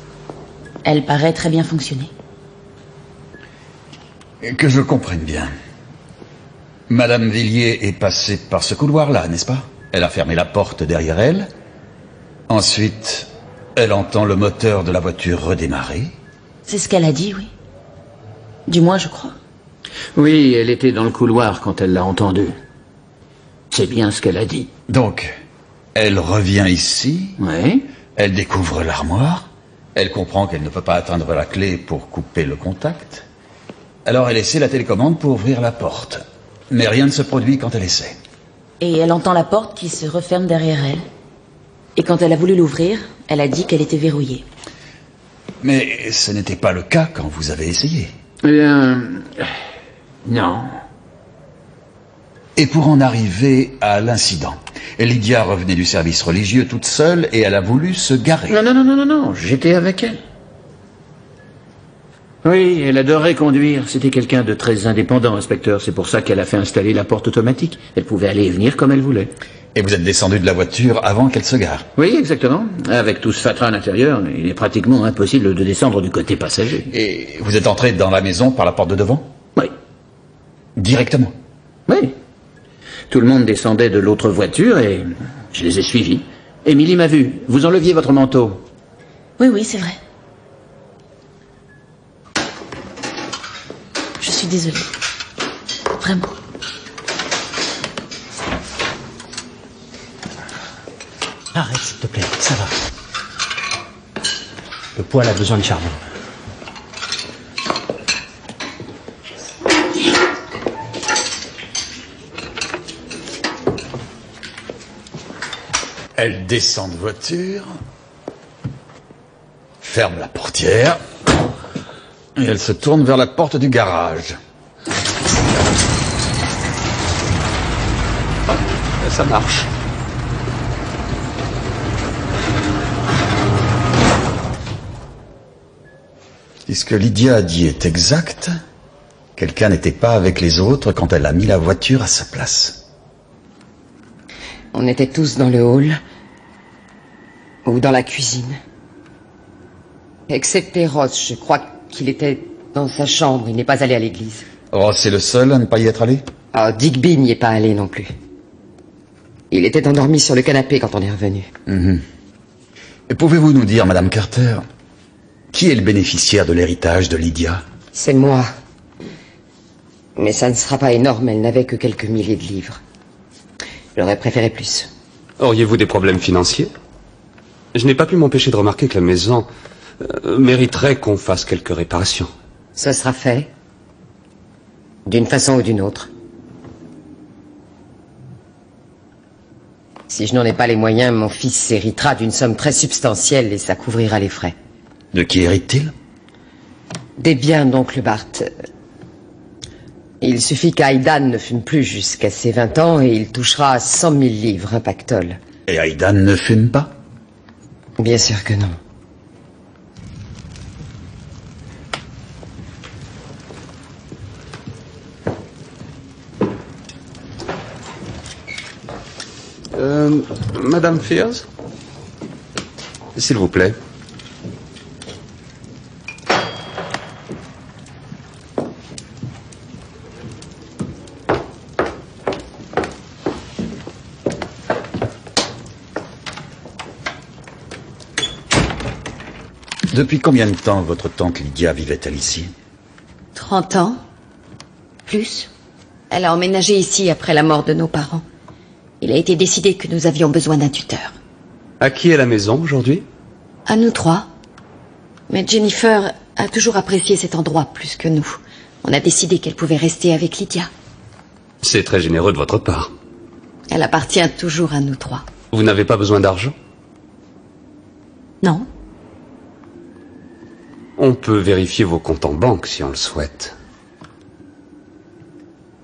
Elle paraît très bien fonctionner. Que je comprenne bien. Madame Villiers est passée par ce couloir-là, n'est-ce pas? Elle a fermé la porte derrière elle. Ensuite, elle entend le moteur de la voiture redémarrer. C'est ce qu'elle a dit, oui. Du moins, je crois. Oui, elle était dans le couloir quand elle l'a entendu. C'est bien ce qu'elle a dit. Donc, elle revient ici. Oui. Elle découvre l'armoire. Elle comprend qu'elle ne peut pas atteindre la clé pour couper le contact. Alors elle essaie la télécommande pour ouvrir la porte. Mais rien ne se produit quand elle essaie. Et elle entend la porte qui se referme derrière elle. Et quand elle a voulu l'ouvrir, elle a dit qu'elle était verrouillée. Mais ce n'était pas le cas quand vous avez essayé. Eh bien... non. Et pour en arriver à l'incident, Lydia revenait du service religieux toute seule et elle a voulu se garer. Non, j'étais avec elle. Oui, elle adorait conduire. C'était quelqu'un de très indépendant, inspecteur. C'est pour ça qu'elle a fait installer la porte automatique. Elle pouvait aller et venir comme elle voulait. Et vous êtes descendu de la voiture avant qu'elle se gare? Oui, exactement. Avec tout ce fatras à l'intérieur, il est pratiquement impossible de descendre du côté passager. Et vous êtes entré dans la maison par la porte de devant? Oui. Directement? Oui. Tout le monde descendait de l'autre voiture et je les ai suivis. Émilie m'a vu. Vous enleviez votre manteau. Oui, c'est vrai. Je suis désolée. Vraiment. Arrête, s'il te plaît, ça va. Le poêle a besoin de charbon. Elle descend de voiture, ferme la portière, et elle se tourne vers la porte du garage. Ça marche. Si ce que Lydia a dit est exact, quelqu'un n'était pas avec les autres quand elle a mis la voiture à sa place. On était tous dans le hall ou dans la cuisine. Excepté Ross, je crois qu'il était dans sa chambre, il n'est pas allé à l'église. Ross est le seul à ne pas y être allé? Ah, Digby n'y est pas allé non plus. Il était endormi sur le canapé quand on est revenu. Et pouvez-vous nous dire, Madame Carter, qui est le bénéficiaire de l'héritage de Lydia? C'est moi. Mais ça ne sera pas énorme, elle n'avait que quelques milliers de livres. J'aurais préféré plus. Auriez-vous des problèmes financiers? Je n'ai pas pu m'empêcher de remarquer que la maison mériterait qu'on fasse quelques réparations. Ce sera fait. D'une façon ou d'une autre. Si je n'en ai pas les moyens, mon fils héritera d'une somme très substantielle et ça couvrira les frais. De qui hérite-t-il? Des biens d'oncle Bart. Il suffit qu'Aidan ne fume plus jusqu'à ses 20 ans et il touchera 100 000 livres, un pactole. Et Aidan ne fume pas? Bien sûr que non. Madame Fears? S'il vous plaît. Depuis combien de temps votre tante Lydia vivait-elle ici? 30 ans. Plus. Elle a emménagé ici après la mort de nos parents. Il a été décidé que nous avions besoin d'un tuteur. À qui est la maison aujourd'hui? À nous trois. Mais Jennifer a toujours apprécié cet endroit plus que nous. On a décidé qu'elle pouvait rester avec Lydia. C'est très généreux de votre part. Elle appartient toujours à nous trois. Vous n'avez pas besoin d'argent? Non. On peut vérifier vos comptes en banque si on le souhaite.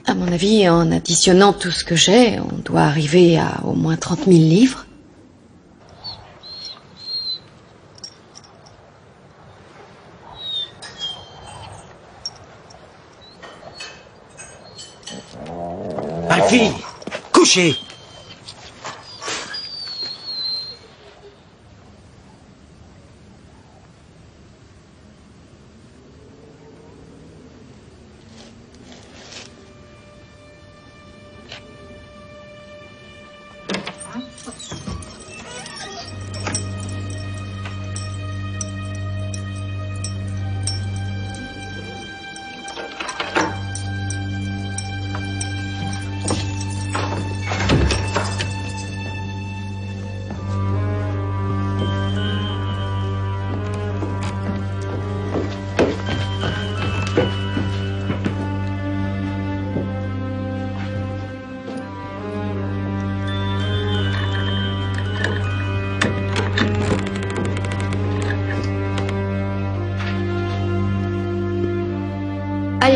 À mon avis, en additionnant tout ce que j'ai, on doit arriver à au moins 30 000 livres. Alfie, couchez!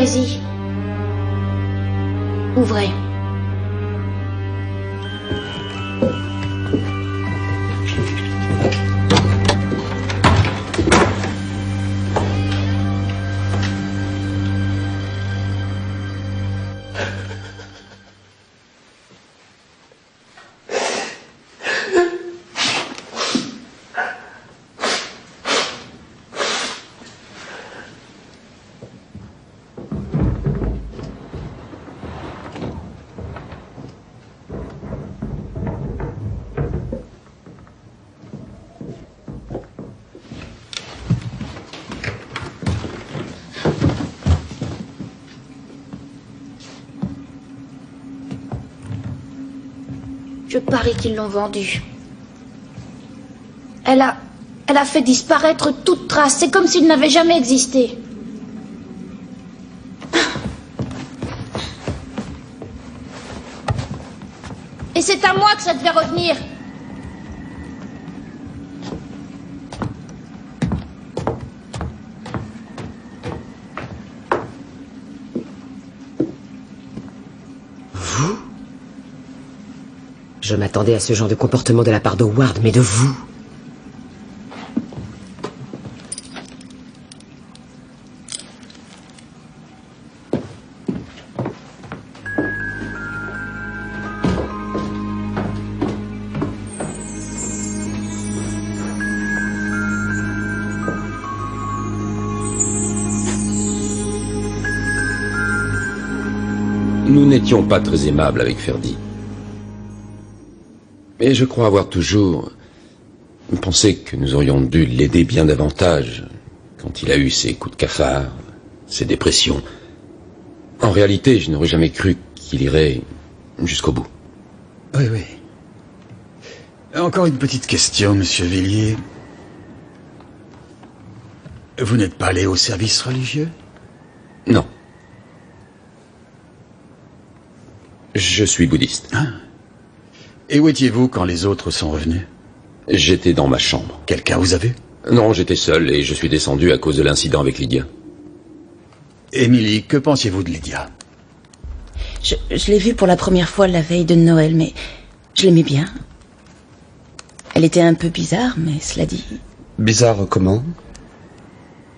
allez-y. Ouvrez. Je parie qu'ils l'ont vendue. Elle a fait disparaître toute trace. C'est comme s'il n'avait jamais existé. Et c'est à moi que ça devait revenir. Je m'attendais à ce genre de comportement de la part d'Howard, mais de vous. Nous n'étions pas très aimables avec Ferdi. Mais je crois avoir toujours pensé que nous aurions dû l'aider bien davantage quand il a eu ses coups de cafard, ses dépressions. En réalité, je n'aurais jamais cru qu'il irait jusqu'au bout. Oui, oui. Encore une petite question, monsieur Villiers. Vous n'êtes pas allé au service religieux? Non. Je suis bouddhiste. Ah. Et où étiez-vous quand les autres sont revenus? J'étais dans ma chambre. Quelqu'un vous a vu? Non, j'étais seul et je suis descendu à cause de l'incident avec Lydia. Émilie, que pensiez-vous de Lydia? Je l'ai vue pour la première fois la veille de Noël, mais je l'aimais bien. Elle était un peu bizarre, mais cela dit... Bizarre comment?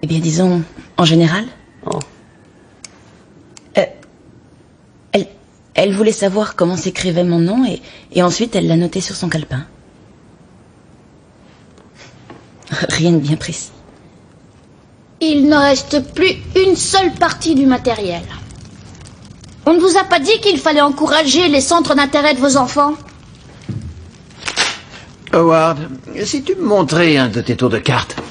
Eh bien, disons, en général. Oh. Elle voulait savoir comment s'écrivait mon nom et ensuite elle l'a noté sur son calepin. Rien de bien précis. Il ne reste plus une seule partie du matériel. On ne vous a pas dit qu'il fallait encourager les centres d'intérêt de vos enfants? Howard, si tu me montrais un de tes tours de cartes.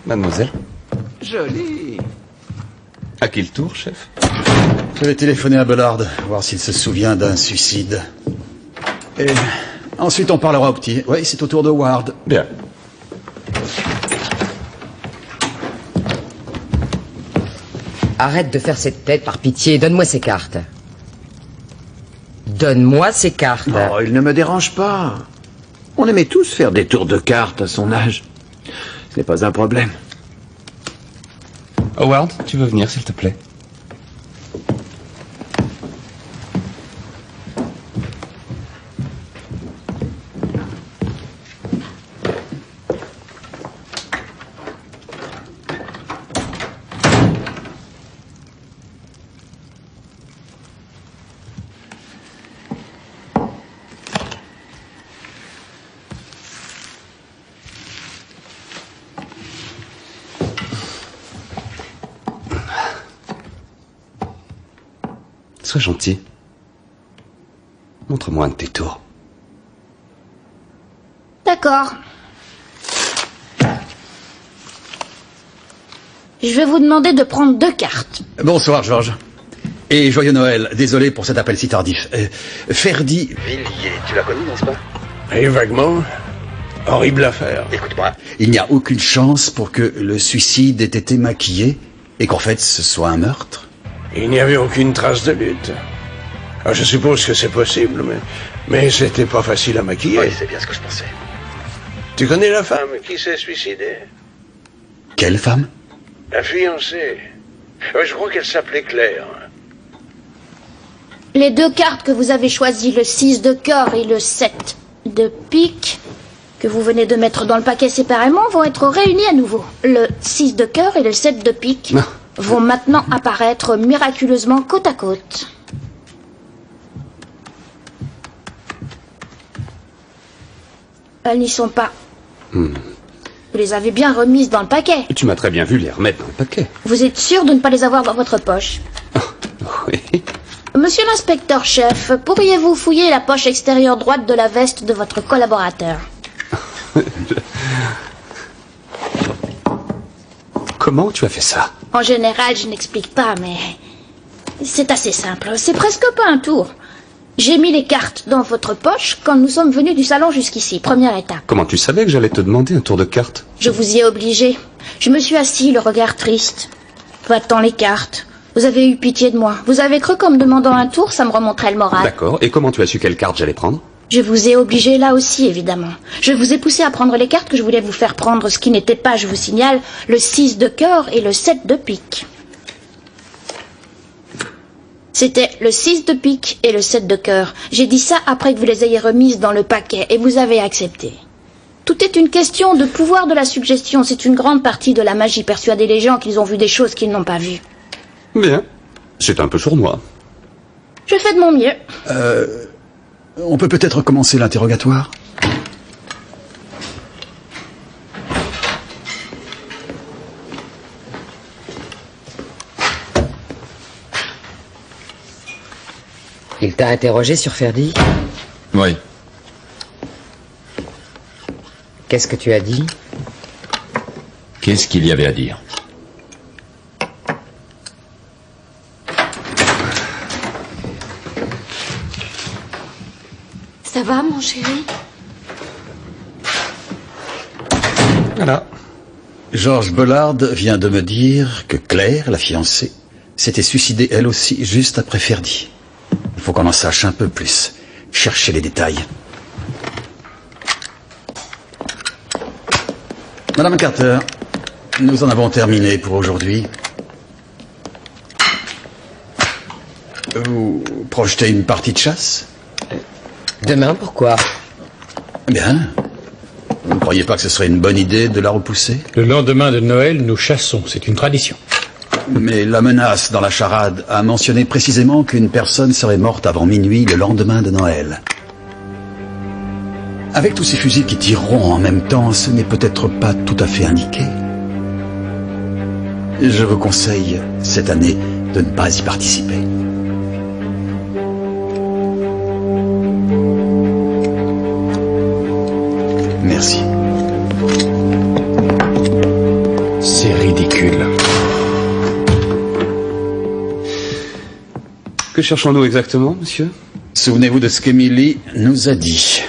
Mademoiselle. Joli. À qui le tour, chef? Je vais téléphoner à Bullard, voir s'il se souvient d'un suicide. Et ensuite on parlera au petit. Oui, c'est au tour de Howard. Bien. Arrête de faire cette tête, par pitié. Donne-moi ces cartes. Donne-moi ces cartes. Oh, il ne me dérange pas. On aimait tous faire des tours de cartes à son âge. Ce n'est pas un problème. Howard, tu veux venir, s'il te plaît? Sois gentil. Montre-moi un de tes tours. D'accord. Je vais vous demander de prendre 2 cartes. Bonsoir, Georges. Et joyeux Noël. Désolé pour cet appel si tardif. Ferdi Villiers, tu la connais, n'est-ce pas? Et vaguement. Horrible affaire. Écoute-moi. Il n'y a aucune chance pour que le suicide ait été maquillé et qu'en fait ce soit un meurtre? Il n'y avait aucune trace de lutte. Alors, je suppose que c'est possible, mais c'était pas facile à maquiller. Oui, c'est bien ce que je pensais. Tu connais la femme qui s'est suicidée? Quelle femme? La fiancée. Je crois qu'elle s'appelait Claire. Les deux cartes que vous avez choisies, le 6 de cœur et le 7 de pique, que vous venez de mettre dans le paquet séparément, vont être réunies à nouveau. Le 6 de cœur et le 7 de pique vont maintenant apparaître miraculeusement côte à côte. Elles n'y sont pas. Vous les avez bien remises dans le paquet. Tu m'as très bien vu les remettre dans le paquet. Vous êtes sûr de ne pas les avoir dans votre poche? Oui. Monsieur l'inspecteur-chef, pourriez-vous fouiller la poche extérieure droite de la veste de votre collaborateur? Comment tu as fait ça? En général, je n'explique pas, mais c'est assez simple. C'est presque pas un tour. J'ai mis les cartes dans votre poche quand nous sommes venus du salon jusqu'ici. Première étape. Comment tu savais que j'allais te demander un tour de cartes? Je vous y ai obligé. Je me suis assis, le regard triste. Va-t'en les cartes. Vous avez eu pitié de moi. Vous avez cru qu'en me demandant un tour, ça me remonterait le moral. D'accord. Et comment tu as su quelle carte j'allais prendre? Je vous ai obligé là aussi, évidemment. Je vous ai poussé à prendre les cartes que je voulais vous faire prendre, ce qui n'était pas, je vous signale, le 6 de cœur et le 7 de pique. C'était le 6 de pique et le 7 de cœur. J'ai dit ça après que vous les ayez remises dans le paquet et vous avez accepté. Tout est une question de pouvoir de la suggestion. C'est une grande partie de la magie, persuader les gens qu'ils ont vu des choses qu'ils n'ont pas vues. Bien. C'est un peu sournois. Je fais de mon mieux. On peut peut-être commencer l'interrogatoire? Il t'a interrogé sur Ferdi? Oui. Qu'est-ce que tu as dit? Qu'est-ce qu'il y avait à dire? Ça va, mon chéri? Voilà. Georges Bollard vient de me dire que Claire, la fiancée, s'était suicidée elle aussi juste après Ferdi. Il faut qu'on en sache un peu plus. Cherchez les détails. Madame Carter, nous en avons terminé pour aujourd'hui. Vous projetez une partie de chasse? Demain, pourquoi? Bien. Vous ne croyez pas que ce serait une bonne idée de la repousser? Le lendemain de Noël, nous chassons. C'est une tradition. Mais la menace dans la charade a mentionné précisément qu'une personne serait morte avant minuit le lendemain de Noël. Avec tous ces fusils qui tireront en même temps, ce n'est peut-être pas tout à fait indiqué. Je vous conseille, cette année, de ne pas y participer. Merci. C'est ridicule. Que cherchons-nous exactement, monsieur? Souvenez-vous de ce qu'Emily nous a dit.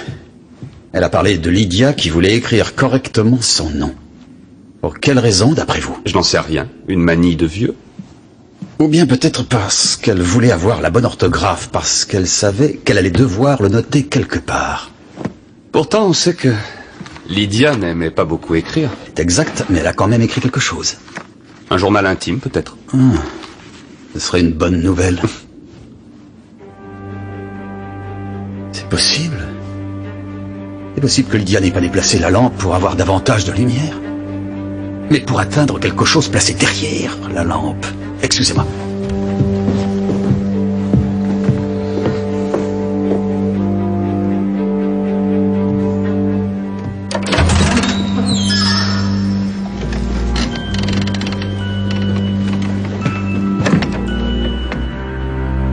Elle a parlé de Lydia qui voulait écrire correctement son nom. Pour quelle raison, d'après vous? Je n'en sais rien. Une manie de vieux? Ou bien peut-être parce qu'elle voulait avoir la bonne orthographe, parce qu'elle savait qu'elle allait devoir le noter quelque part. Pourtant, on sait que Lydia n'aimait pas beaucoup écrire. C'est exact, mais elle a quand même écrit quelque chose. Un journal intime, peut-être. Ce serait une bonne nouvelle. C'est possible. C'est possible que Lydia n'ait pas déplacé la lampe pour avoir davantage de lumière. Mais pour atteindre quelque chose placé derrière la lampe. Excusez-moi.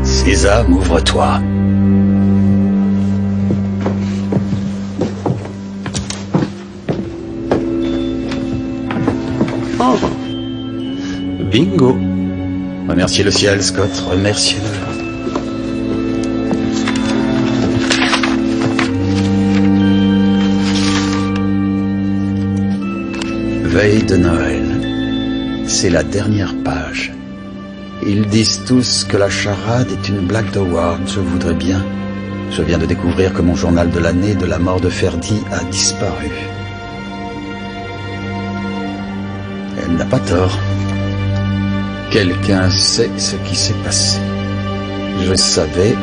Sésame, ouvre-toi. Oh. Bingo. Remerciez le ciel, Scott, remerciez-le. Veille de Noël. C'est la dernière page. Ils disent tous que la charade est une blague d'Howard. Je voudrais bien. Je viens de découvrir que mon journal de l'année de la mort de Ferdi a disparu. Elle n'a pas tort. Quelqu'un sait ce qui s'est passé. Je savais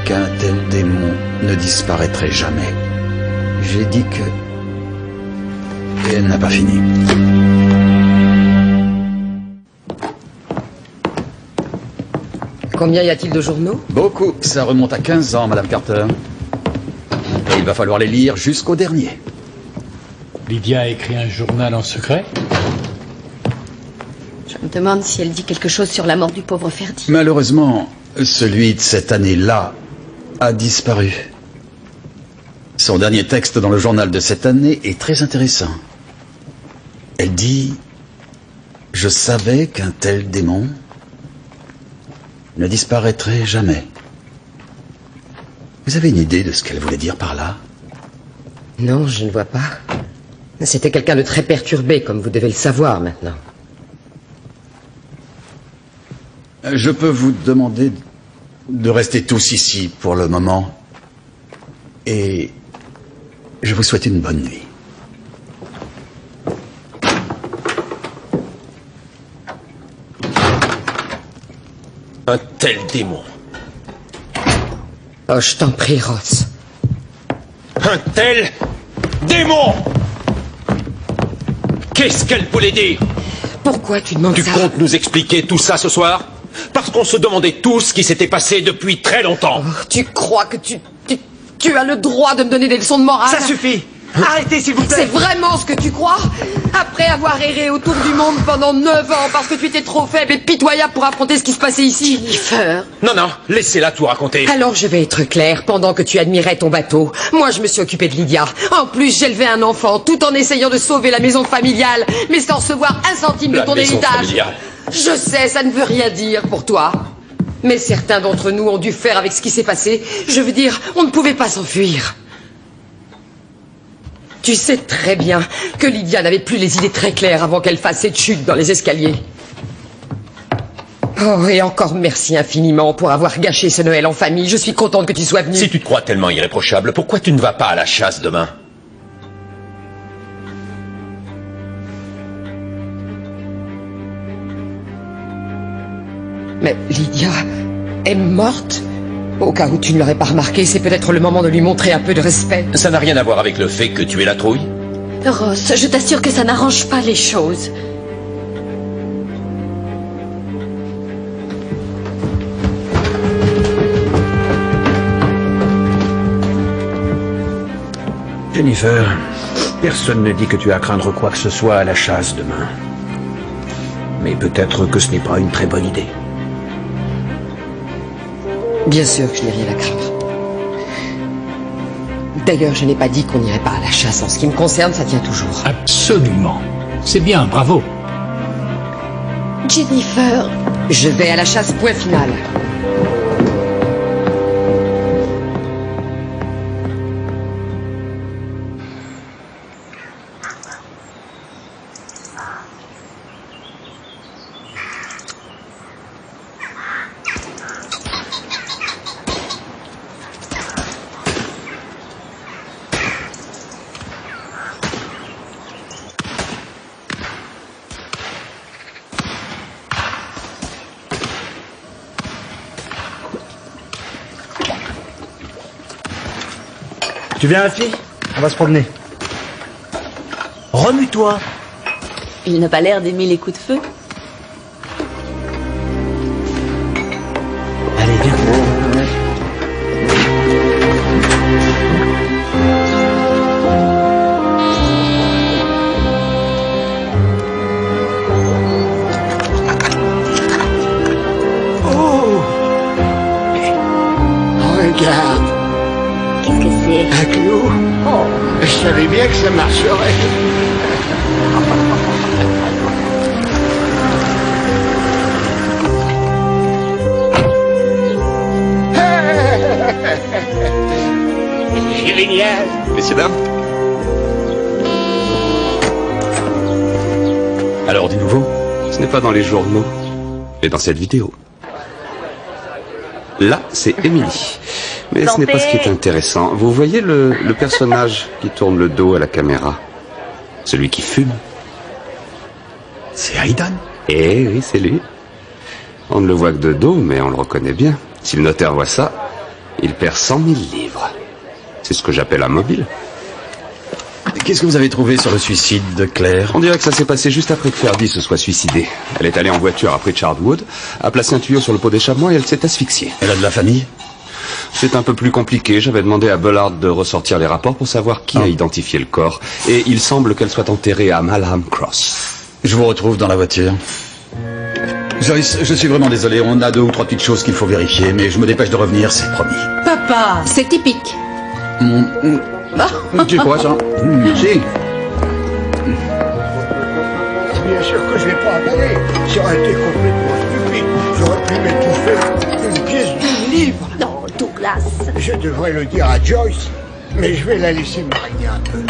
qu'un tel démon ne disparaîtrait jamais. J'ai dit que... Et elle n'a pas fini. Combien y a-t-il de journaux? Beaucoup. Ça remonte à 15 ans, Madame Carter. Et il va falloir les lire jusqu'au dernier. Lydia a écrit un journal en secret? Je me demande si elle dit quelque chose sur la mort du pauvre Ferdi. Malheureusement, celui de cette année-là a disparu. Son dernier texte dans le journal de cette année est très intéressant. Elle dit « Je savais qu'un tel démon ne disparaîtrait jamais. » Vous avez une idée de ce qu'elle voulait dire par là? Non, je ne vois pas. C'était quelqu'un de très perturbé, comme vous devez le savoir maintenant. Je peux vous demander de rester tous ici pour le moment. Et je vous souhaite une bonne nuit. Un tel démon. Oh, je t'en prie, Ross. Un tel démon! Qu'est-ce qu'elle voulait dire? Pourquoi tu demandes ça? Tu comptes nous expliquer tout ça ce soir? Parce qu'on se demandait tous ce qui s'était passé depuis très longtemps. Oh, tu crois que tu as le droit de me donner des leçons de morale? Ça suffit! Arrêtez, s'il vous plaît! C'est vraiment ce que tu crois? Après avoir erré autour du monde pendant 9 ans parce que tu étais trop faible et pitoyable pour affronter ce qui se passait ici? Jennifer! Non, non, laissez-la tout raconter. Alors je vais être claire, pendant que tu admirais ton bateau, moi je me suis occupée de Lydia. En plus, j'élevais un enfant tout en essayant de sauver la maison familiale, mais sans recevoir un centime de ton héritage. Familiale. Je sais, ça ne veut rien dire pour toi. Mais certains d'entre nous ont dû faire avec ce qui s'est passé. Je veux dire, on ne pouvait pas s'enfuir. Tu sais très bien que Lydia n'avait plus les idées très claires avant qu'elle fasse cette chute dans les escaliers. Oh, et encore merci infiniment pour avoir gâché ce Noël en famille. Je suis contente que tu sois venue. Si tu te crois tellement irréprochable, pourquoi tu ne vas pas à la chasse demain? Mais Lydia est morte? Au cas où tu ne l'aurais pas remarqué, c'est peut-être le moment de lui montrer un peu de respect. Ça n'a rien à voir avec le fait que tu es la trouille? Ross, je t'assure que ça n'arrange pas les choses. Jennifer, personne ne dit que tu as à craindre quoi que ce soit à la chasse demain. Mais peut-être que ce n'est pas une très bonne idée. Bien sûr que je n'ai rien à craindre. D'ailleurs, je n'ai pas dit qu'on n'irait pas à la chasse. En ce qui me concerne, ça tient toujours. Absolument. C'est bien, bravo. Jennifer. Je vais à la chasse, point final. Tu viens, Alfie? On va se promener. Remue-toi. Il n'a pas l'air d'aimer les coups de feu. Allez, viens. Oh! Regarde. Qu'est-ce que c'est? Un clou. Oh. Je savais bien que ça marcherait. Génial. Messieurs, dames. Alors, du nouveau? Ce n'est pas dans les journaux, mais dans cette vidéo. Là, c'est Emily. Mais ce n'est pas ce qui est intéressant. Vous voyez le personnage qui tourne le dos à la caméra? Celui qui fume? C'est Aidan? Eh oui, c'est lui. On ne le voit que de dos, mais on le reconnaît bien. Si le notaire voit ça, il perd 100 000 livres. C'est ce que j'appelle un mobile. Qu'est-ce que vous avez trouvé sur le suicide de Claire? On dirait que ça s'est passé juste après que Ferdy se soit suicidée. Elle est allée en voiture après Charwood, a placé un tuyau sur le pot d'échappement et elle s'est asphyxiée. Elle a de la famille? C'est un peu plus compliqué. J'avais demandé à Bullard de ressortir les rapports pour savoir qui a identifié le corps. Et il semble qu'elle soit enterrée à Malham Cross. Je vous retrouve dans la voiture. Joyce, je suis vraiment désolé. On a 2 ou 3 petites choses qu'il faut vérifier, mais je me dépêche de revenir, c'est promis. Papa, c'est typique. Tu crois ça? Si. C'est bien sûr que je l'ai pas avalé. Ça aurait été complètement stupide. J'aurais pu m'étouffer une pièce de livre. Non, Douglas. Je devrais le dire à Joyce, mais je vais la laisser mariner un peu.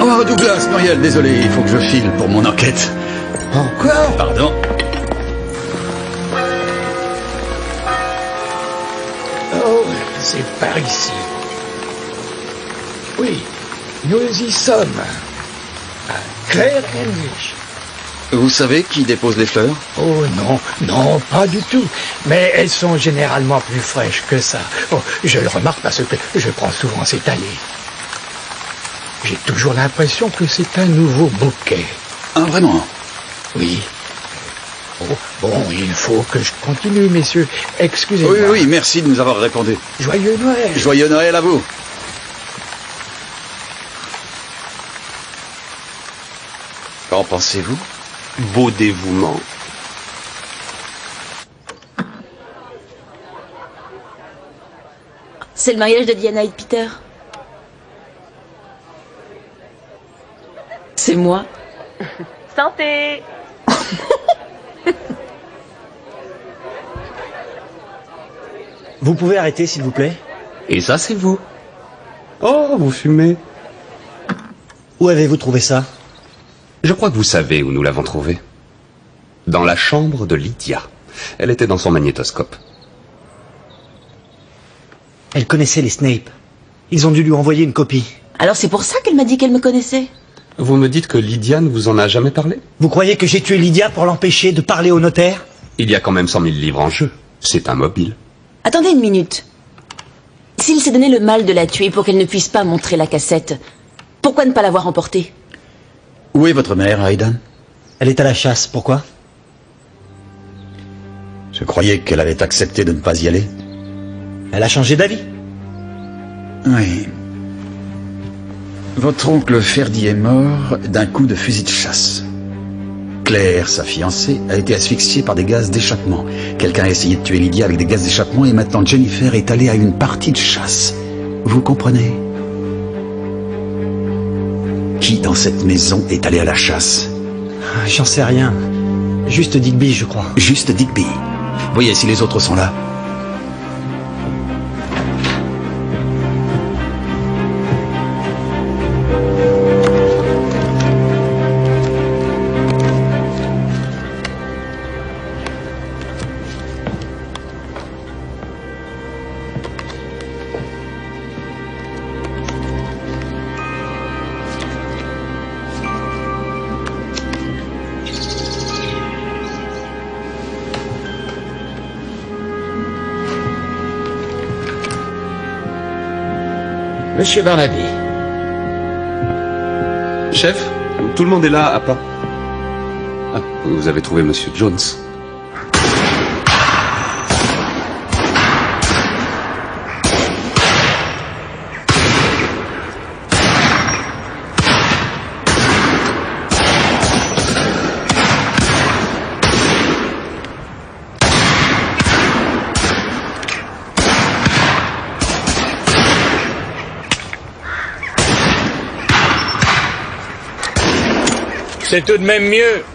Oh, Douglas, Muriel, désolé, il faut que je file pour mon enquête. Encore? Pardon. Oh, c'est par ici. Oui, nous y sommes. À Claire Henrich. Vous savez qui dépose les fleurs? Oh non, non, pas du tout. Mais elles sont généralement plus fraîches que ça. Oh, je le remarque parce que je prends souvent cette allée. J'ai toujours l'impression que c'est un nouveau bouquet. Ah, vraiment? Oui. Oh, bon, il faut que je continue, messieurs. Excusez-moi. Oui, oui, merci de nous avoir répondu. Joyeux Noël. Joyeux Noël à vous. Qu'en pensez-vous? Beau dévouement. C'est le mariage de Diana et de Peter. C'est moi. Santé. Vous pouvez arrêter, s'il vous plaît? Et ça, c'est vous. Oh, vous fumez. Où avez-vous trouvé ça? Je crois que vous savez où nous l'avons trouvé. Dans la chambre de Lydia. Elle était dans son magnétoscope. Elle connaissait les Snape. Ils ont dû lui envoyer une copie. Alors c'est pour ça qu'elle m'a dit qu'elle me connaissait. Vous me dites que Lydia ne vous en a jamais parlé? Vous croyez que j'ai tué Lydia pour l'empêcher de parler au notaire? Il y a quand même 100 000 livres en jeu. C'est un mobile. Attendez une minute. S'il s'est donné le mal de la tuer pour qu'elle ne puisse pas montrer la cassette, pourquoi ne pas l'avoir emportée? Où est votre mère, Aidan? Elle est à la chasse, pourquoi? Je croyais qu'elle avait accepté de ne pas y aller. Elle a changé d'avis. Oui. Votre oncle Ferdy est mort d'un coup de fusil de chasse. Claire, sa fiancée, a été asphyxiée par des gaz d'échappement. Quelqu'un a essayé de tuer Lydia avec des gaz d'échappement et maintenant Jennifer est allée à une partie de chasse. Vous comprenez? Qui dans cette maison est allé à la chasse? J'en sais rien. Juste Digby, je crois. Juste Digby. Voyez si les autres sont là. Monsieur Barnaby. Chef, tout le monde est là à part. Ah, vous avez trouvé Monsieur Jones. C'est tout de même mieux.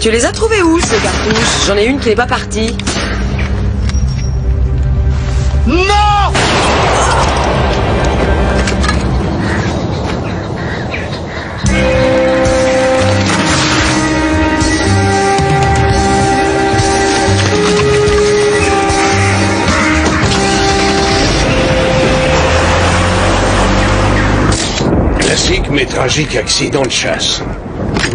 Tu les as trouvés où, ces cartouches? J'en ai une qui n'est pas partie. Non! classique mais tragique accident de chasse.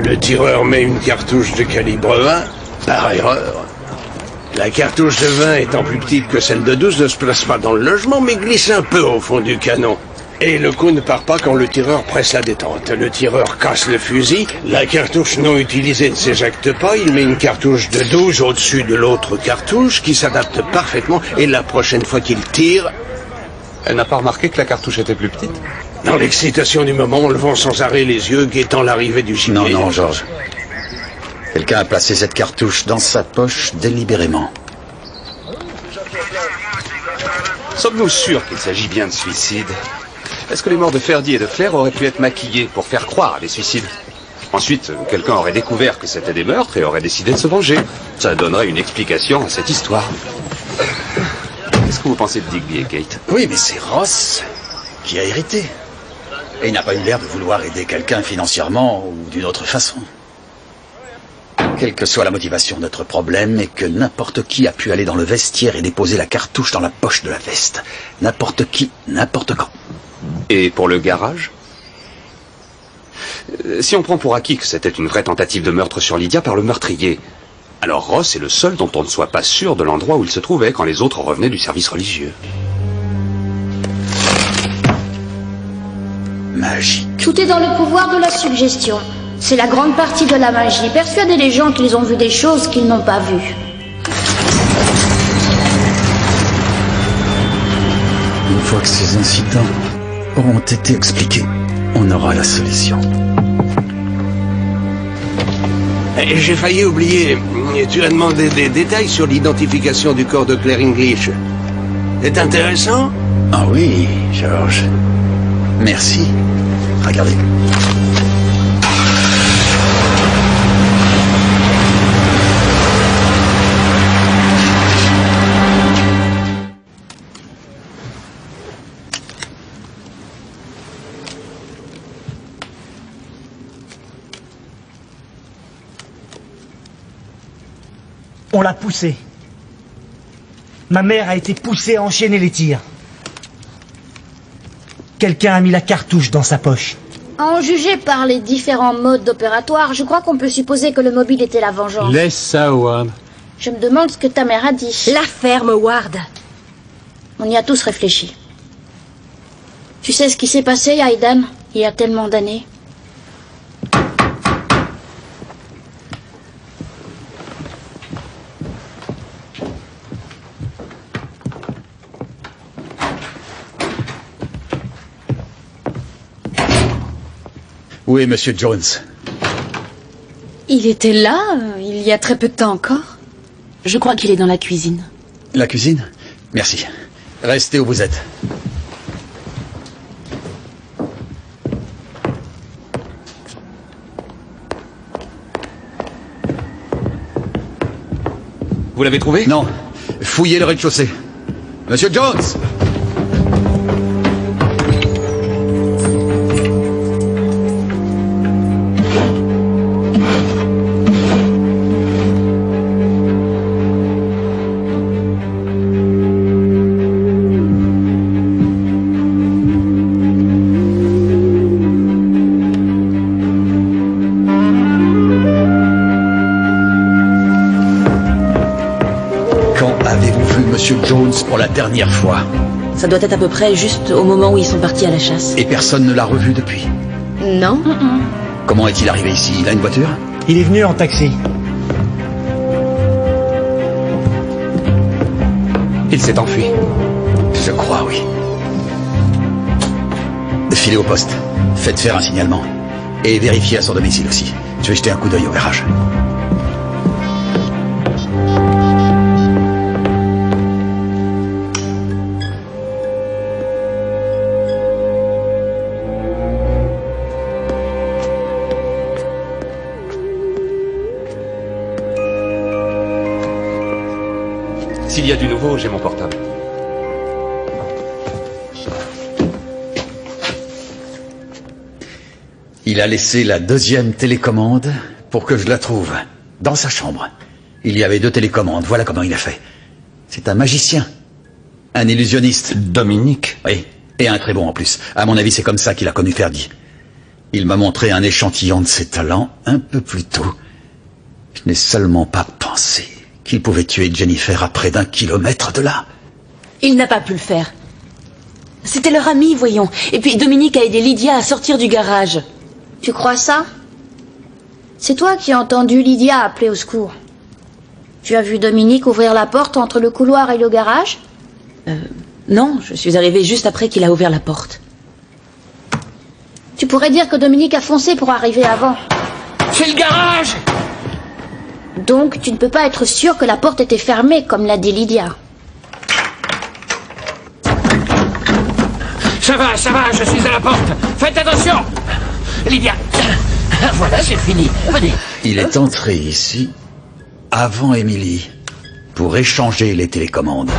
Le tireur met une cartouche de calibre 20, par erreur. La cartouche de 20 étant plus petite que celle de 12 ne se place pas dans le logement mais glisse un peu au fond du canon. Et le coup ne part pas quand le tireur presse la détente. Le tireur casse le fusil, la cartouche non utilisée ne s'éjecte pas, il met une cartouche de 12 au-dessus de l'autre cartouche qui s'adapte parfaitement et la prochaine fois qu'il tire... Elle n'a pas remarqué que la cartouche était plus petite? Dans l'excitation du moment, levant sans arrêt les yeux, guettant l'arrivée du gibier. Non, non, Georges. Quelqu'un a placé cette cartouche dans sa poche délibérément. Sommes-nous sûrs qu'il s'agit bien de suicide? Est-ce que les morts de Ferdy et de Claire auraient pu être maquillées pour faire croire à des suicides? Ensuite, quelqu'un aurait découvert que c'était des meurtres et aurait décidé de se venger. Ça donnerait une explication à cette histoire. Qu'est-ce que vous pensez de Digby et Kate? Oui, mais c'est Ross qui a hérité. Et il n'a pas eu l'air de vouloir aider quelqu'un financièrement ou d'une autre façon. Quelle que soit la motivation, notre problème est que n'importe qui a pu aller dans le vestiaire et déposer la cartouche dans la poche de la veste. N'importe qui, n'importe quand. Et pour le garage? Si on prend pour acquis que c'était une vraie tentative de meurtre sur Lydia par le meurtrier, alors Ross est le seul dont on ne soit pas sûr de l'endroit où il se trouvait quand les autres revenaient du service religieux. Magie. Tout est dans le pouvoir de la suggestion. C'est la grande partie de la magie. Persuader les gens qu'ils ont vu des choses qu'ils n'ont pas vues. Une fois que ces incidents auront été expliqués, on aura la solution. J'ai failli oublier. Tu as demandé des détails sur l'identification du corps de Claire English. C'est intéressant? Ah oui, George. Merci. Regardez. On l'a poussé. Ma mère a été poussée à enchaîner les tirs. Quelqu'un a mis la cartouche dans sa poche. À en juger par les différents modes opératoires, je crois qu'on peut supposer que le mobile était la vengeance. Laisse ça, Howard. Je me demande ce que ta mère a dit. La ferme, Howard. On y a tous réfléchi. Tu sais ce qui s'est passé, Aidan, il y a tellement d'années? Où est Monsieur Jones? Il était là, il y a très peu de temps encore. Je crois qu'il est dans la cuisine. La cuisine? Merci. Restez où vous êtes. Vous l'avez trouvé? Non. Fouillez le rez-de-chaussée. Monsieur Jones! Jones pour la dernière fois. Ça doit être à peu près juste au moment où ils sont partis à la chasse. Et personne ne l'a revu depuis? Non. Comment est-il arrivé ici? Il a une voiture? Il est venu en taxi. Il s'est enfui. Je crois, oui. Filez au poste. Faites faire un signalement. Et vérifiez à son domicile aussi. Je vais jeter un coup d'œil au garage. S'il y a du nouveau, j'ai mon portable. Il a laissé la deuxième télécommande pour que je la trouve. Dans sa chambre. Il y avait 2 télécommandes. Voilà comment il a fait. C'est un magicien. Un illusionniste. Dominique? Oui. Et un très bon en plus. À mon avis, c'est comme ça qu'il a connu Ferdy. Il m'a montré un échantillon de ses talents un peu plus tôt. Je n'ai seulement pas pensé qu'il pouvait tuer Jennifer à près d'1 kilomètre de là. Il n'a pas pu le faire. C'était leur ami, voyons. Et puis Dominique a aidé Lydia à sortir du garage. Tu crois ça? C'est toi qui as entendu Lydia appeler au secours. Tu as vu Dominique ouvrir la porte entre le couloir et le garage? Non, je suis arrivée juste après qu'il a ouvert la porte. Tu pourrais dire que Dominique a foncé pour arriver avant. C'est le garage! Donc tu ne peux pas être sûr que la porte était fermée, comme l'a dit Lydia. Ça va, je suis à la porte. Faites attention! Lydia, voilà, c'est fini. Venez. Il est entré ici avant Emily pour échanger les télécommandes.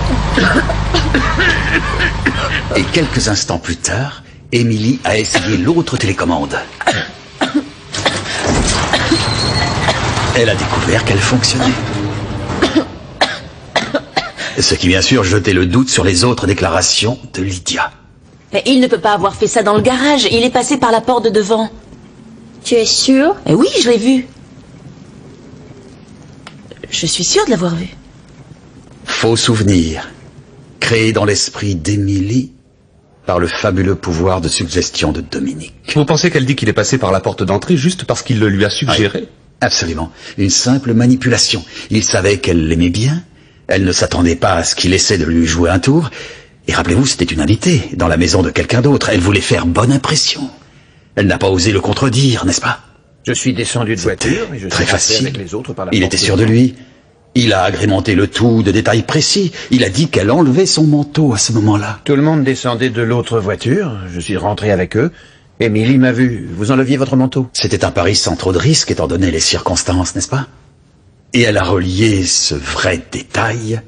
Et quelques instants plus tard, Emily a essayé l'autre télécommande. Elle a découvert qu'elle fonctionnait. Ce qui bien sûr jetait le doute sur les autres déclarations de Lydia. Mais il ne peut pas avoir fait ça dans le garage. Il est passé par la porte de devant. Tu es sûr? Oui, je l'ai vu. Je suis sûre de l'avoir vu. Faux souvenir, créé dans l'esprit d'Emily par le fabuleux pouvoir de suggestion de Dominique. Vous pensez qu'elle dit qu'il est passé par la porte d'entrée juste parce qu'il le lui a suggéré? Oui, absolument. Une simple manipulation. Il savait qu'elle l'aimait bien. Elle ne s'attendait pas à ce qu'il essaie de lui jouer un tour. Et rappelez-vous, c'était une invitée dans la maison de quelqu'un d'autre. Elle voulait faire bonne impression. Elle n'a pas osé le contredire, n'est-ce pas? Je suis descendu de voiture et je très suis passé facile. avec les autres par la Il porte était sûr de lui. Il a agrémenté le tout de détails précis. Il a dit qu'elle enlevait son manteau à ce moment-là. Tout le monde descendait de l'autre voiture. Je suis rentré avec eux. Émilie m'a vu. Vous enleviez votre manteau. C'était un pari sans trop de risques étant donné les circonstances, n'est-ce pas? Et elle a relié ce vrai détail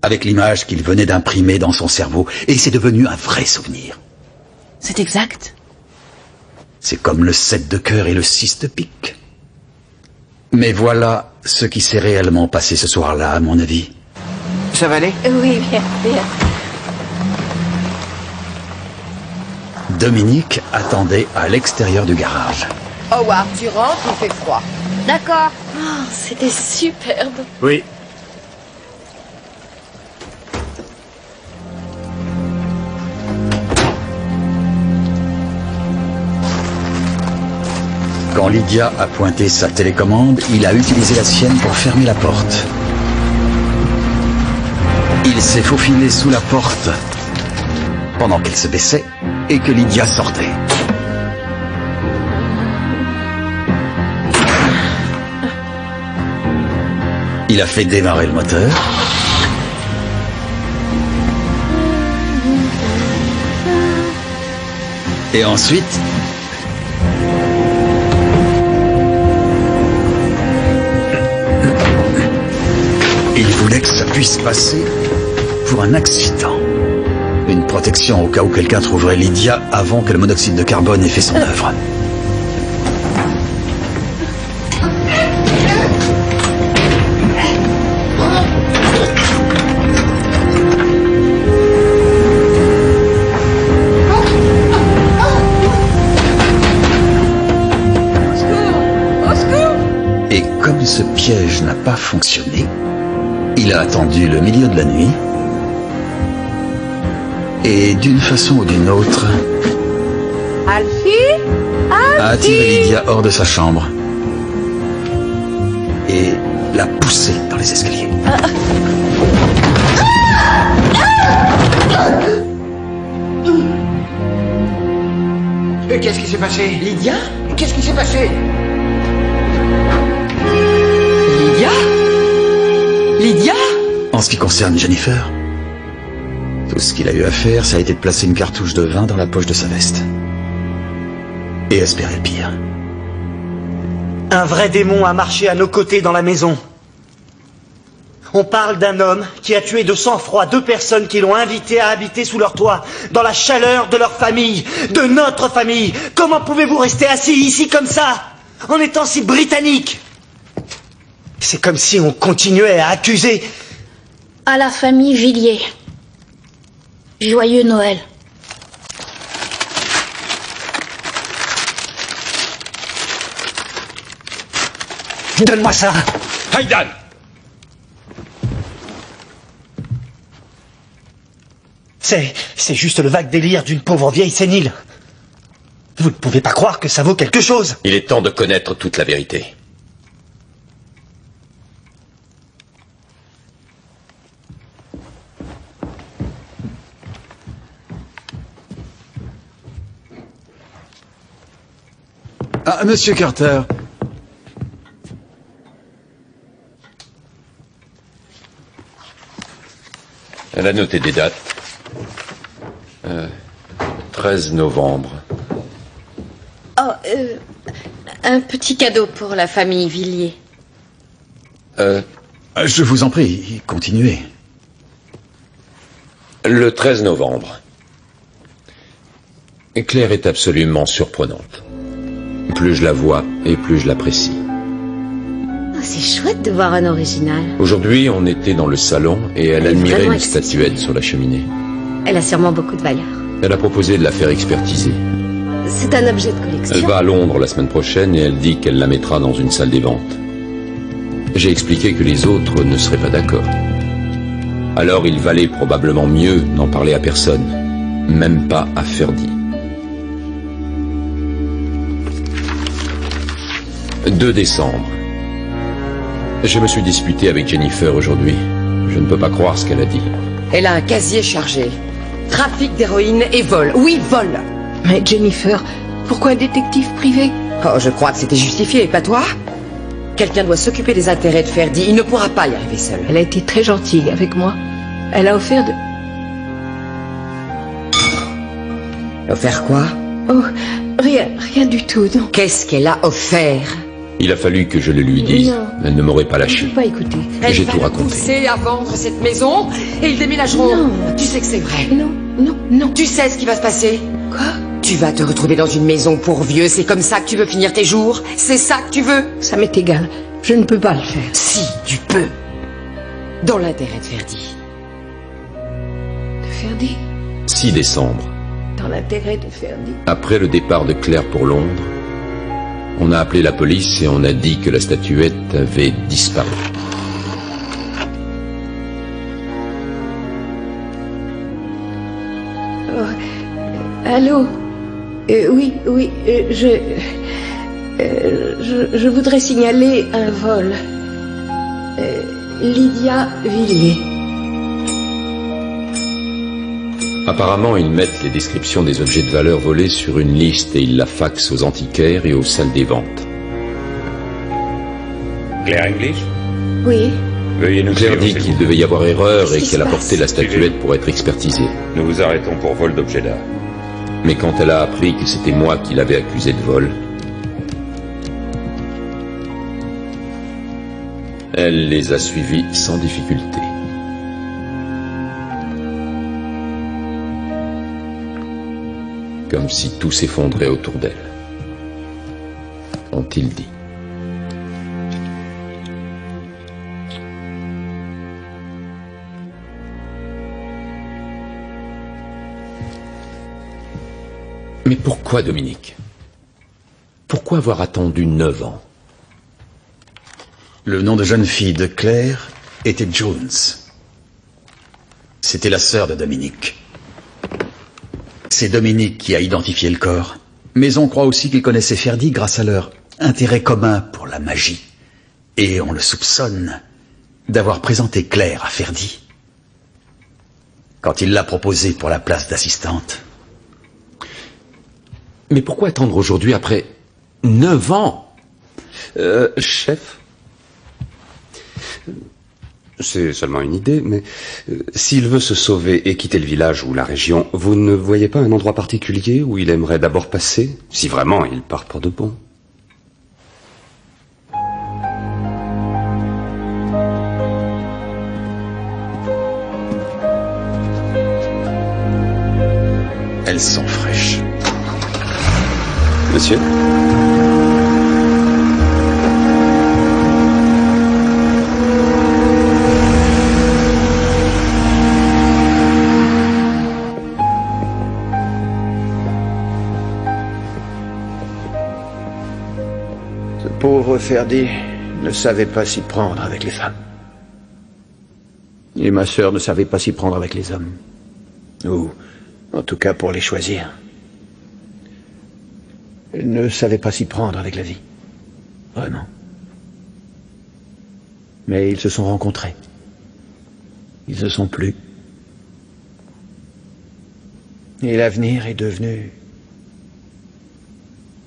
avec l'image qu'il venait d'imprimer dans son cerveau. Et c'est devenu un vrai souvenir. C'est exact. C'est comme le 7 de cœur et le 6 de pique. Mais voilà ce qui s'est réellement passé ce soir-là, à mon avis. Ça va aller? Oui, bien. Dominique attendait à l'extérieur du garage. Howard, tu rentres, il fait froid. D'accord. Oh, c'était superbe. Oui. Quand Lydia a pointé sa télécommande, il a utilisé la sienne pour fermer la porte. Il s'est faufilé sous la porte pendant qu'elle se baissait et que Lydia sortait. Il a fait démarrer le moteur. Et ensuite... il voulait que ça puisse passer pour un accident. Une protection au cas où quelqu'un trouverait Lydia avant que le monoxyde de carbone ait fait son œuvre. Et comme ce piège n'a pas fonctionné, il a attendu le milieu de la nuit et d'une façon ou d'une autre Alfie? a attiré Lydia hors de sa chambre et l'a poussée dans les escaliers. Qu'est-ce qui s'est passé? Lydia? Qu'est-ce qui s'est passé? Lydia? Lydia? En ce qui concerne Jennifer, tout ce qu'il a eu à faire, ça a été de placer une cartouche de vin dans la poche de sa veste. Et espérer le pire. Un vrai démon a marché à nos côtés dans la maison. On parle d'un homme qui a tué de sang-froid 2 personnes qui l'ont invité à habiter sous leur toit, dans la chaleur de leur famille, de notre famille. Comment pouvez-vous rester assis ici comme ça, en étant si britannique? C'est comme si on continuait à accuser... À la famille Villiers. Joyeux Noël. Donne-moi ça. Haydan! C'est juste le vague délire d'une pauvre vieille sénile. Vous ne pouvez pas croire que ça vaut quelque chose. Il est temps de connaître toute la vérité. Ah, Monsieur Carter. Elle a noté des dates. 13 novembre. Oh, un petit cadeau pour la famille Villiers. Je vous en prie, continuez. Le 13 novembre. Claire est absolument surprenante. Plus je la vois et plus je l'apprécie. Oh, c'est chouette de voir un original. Aujourd'hui, on était dans le salon et elle admirait vraiment une statuette sur la cheminée. Elle a sûrement beaucoup de valeur. Elle a proposé de la faire expertiser. C'est un objet de collection. Elle va à Londres la semaine prochaine et elle dit qu'elle la mettra dans une salle des ventes. J'ai expliqué que les autres ne seraient pas d'accord. Alors il valait probablement mieux n'en parler à personne, même pas à Ferdi. 2 décembre. Je me suis disputé avec Jennifer aujourd'hui. Je ne peux pas croire ce qu'elle a dit. Elle a un casier chargé. Trafic d'héroïne et vol. Oui, vol. Mais Jennifer, pourquoi un détective privé? Oh, je crois que c'était justifié, pas toi? Quelqu'un doit s'occuper des intérêts de Ferdi. Il ne pourra pas y arriver seul. Elle a été très gentille avec moi. Elle a offert de... Offert quoi? Oh, rien du tout, non. Qu'est-ce qu'elle a offert? Il a fallu que je le lui dise. Non. Elle ne m'aurait pas lâché. Je ne peux pas écouter. J'ai tout raconté. Pousser à vendre cette maison et ils déménageront. Non. Tu sais que c'est vrai. Non. Tu sais ce qui va se passer? Quoi? Tu vas te retrouver dans une maison pour vieux. C'est comme ça que tu veux finir tes jours? C'est ça que tu veux? Ça m'est égal. Je ne peux pas le faire. Si, tu peux. Dans l'intérêt de Ferdi. De Ferdi? 6 décembre. Dans l'intérêt de Ferdi. Après le départ de Claire pour Londres, on a appelé la police et on a dit que la statuette avait disparu. Oh. Allô? Oui, je voudrais signaler un vol. Lydia Villiers. Apparemment, ils mettent les descriptions des objets de valeur volés sur une liste et ils la faxent aux antiquaires et aux salles des ventes. Claire English? Oui. Veuillez nous Claire suivre, dit s'il qu'il vous devait y avoir erreur et Qu'est-ce qui qu'elle se apportait passe? la statuette pour être expertisée. Nous vous arrêtons pour vol d'objets d'art. Mais quand elle a appris que c'était moi qui l'avais accusée de vol, elle les a suivis sans difficulté. Comme si tout s'effondrait autour d'elle. Ont-ils dit. Mais pourquoi, Dominique? Pourquoi avoir attendu 9 ans? Le nom de jeune fille de Claire était Jones. C'était la sœur de Dominique. C'est Dominique qui a identifié le corps. Mais on croit aussi qu'ils connaissaient Ferdi grâce à leur intérêt commun pour la magie. Et on le soupçonne d'avoir présenté Claire à Ferdi quand il l'a proposée pour la place d'assistante. Mais pourquoi attendre aujourd'hui après 9 ans? Chef, c'est seulement une idée, mais s'il veut se sauver et quitter le village ou la région, vous ne voyez pas un endroit particulier où il aimerait d'abord passer, si vraiment il part pour de bon? Elles sont fraîches. Monsieur? Ce pauvre Ferdi ne savait pas s'y prendre avec les femmes. Et ma sœur ne savait pas s'y prendre avec les hommes. Ou, en tout cas, pour les choisir. Elle ne savait pas s'y prendre avec la vie. Vraiment. Mais ils se sont rencontrés. Ils se sont plu. Et l'avenir est devenu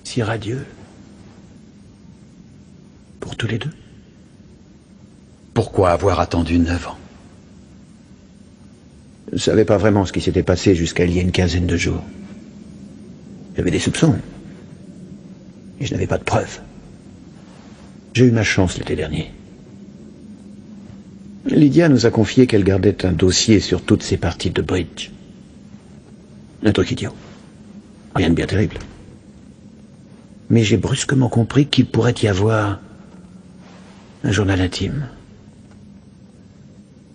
si radieux pour tous les deux. Pourquoi avoir attendu 9 ans? Je ne savais pas vraiment ce qui s'était passé jusqu'à il y a une quinzaine de jours. J'avais des soupçons. Et je n'avais pas de preuves. J'ai eu ma chance l'été dernier. Lydia nous a confié qu'elle gardait un dossier sur toutes ses parties de bridge. Un truc idiot. Rien de bien terrible. Mais j'ai brusquement compris qu'il pourrait y avoir un journal intime.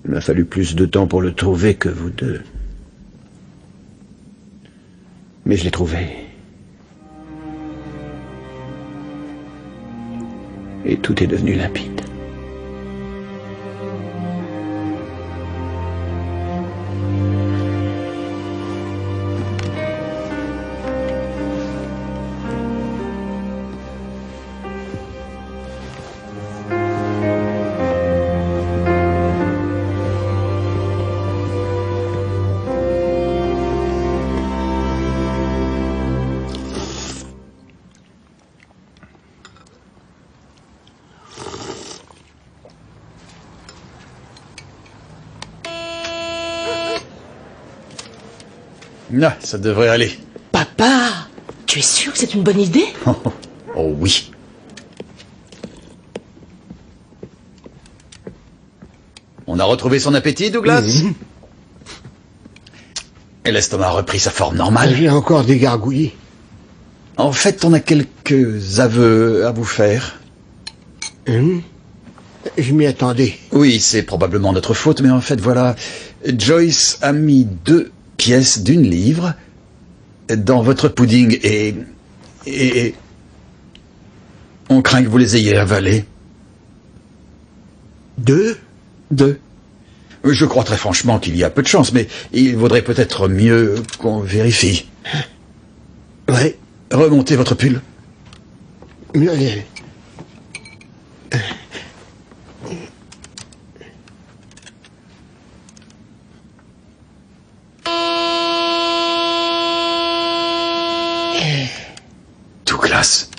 Il m'a fallu plus de temps pour le trouver que vous deux. Mais je l'ai trouvé. Et tout est devenu limpide. Ah, ça devrait aller. Papa, tu es sûr que c'est une bonne idée? Oh oui. On a retrouvé son appétit, Douglas? Et l'estomac a repris sa forme normale? J'ai encore dégargouillé. En fait, on a quelques aveux à vous faire. Je m'y attendais. Oui, c'est probablement notre faute, mais en fait, voilà. Joyce a mis 2 pièces d'une livre dans votre pudding et on craint que vous les ayez avalées. 2? Je crois très franchement qu'il y a peu de chance, mais il vaudrait peut-être mieux qu'on vérifie. Ouais. Remontez votre pull. Allez. Douglas,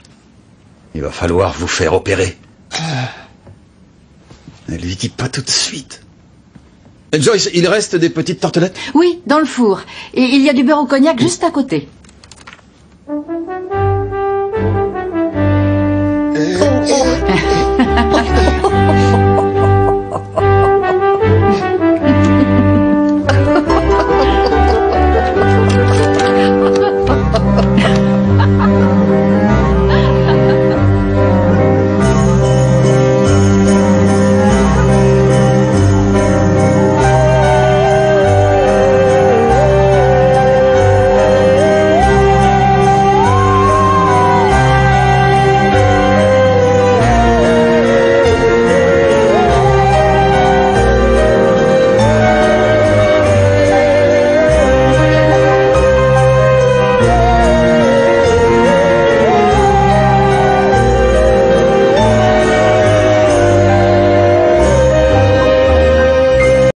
il va falloir vous faire opérer. Ne lui dis pas tout de suite. Joyce, il reste des petites tartelettes? Oui, dans le four. Et il y a du beurre au cognac juste à côté.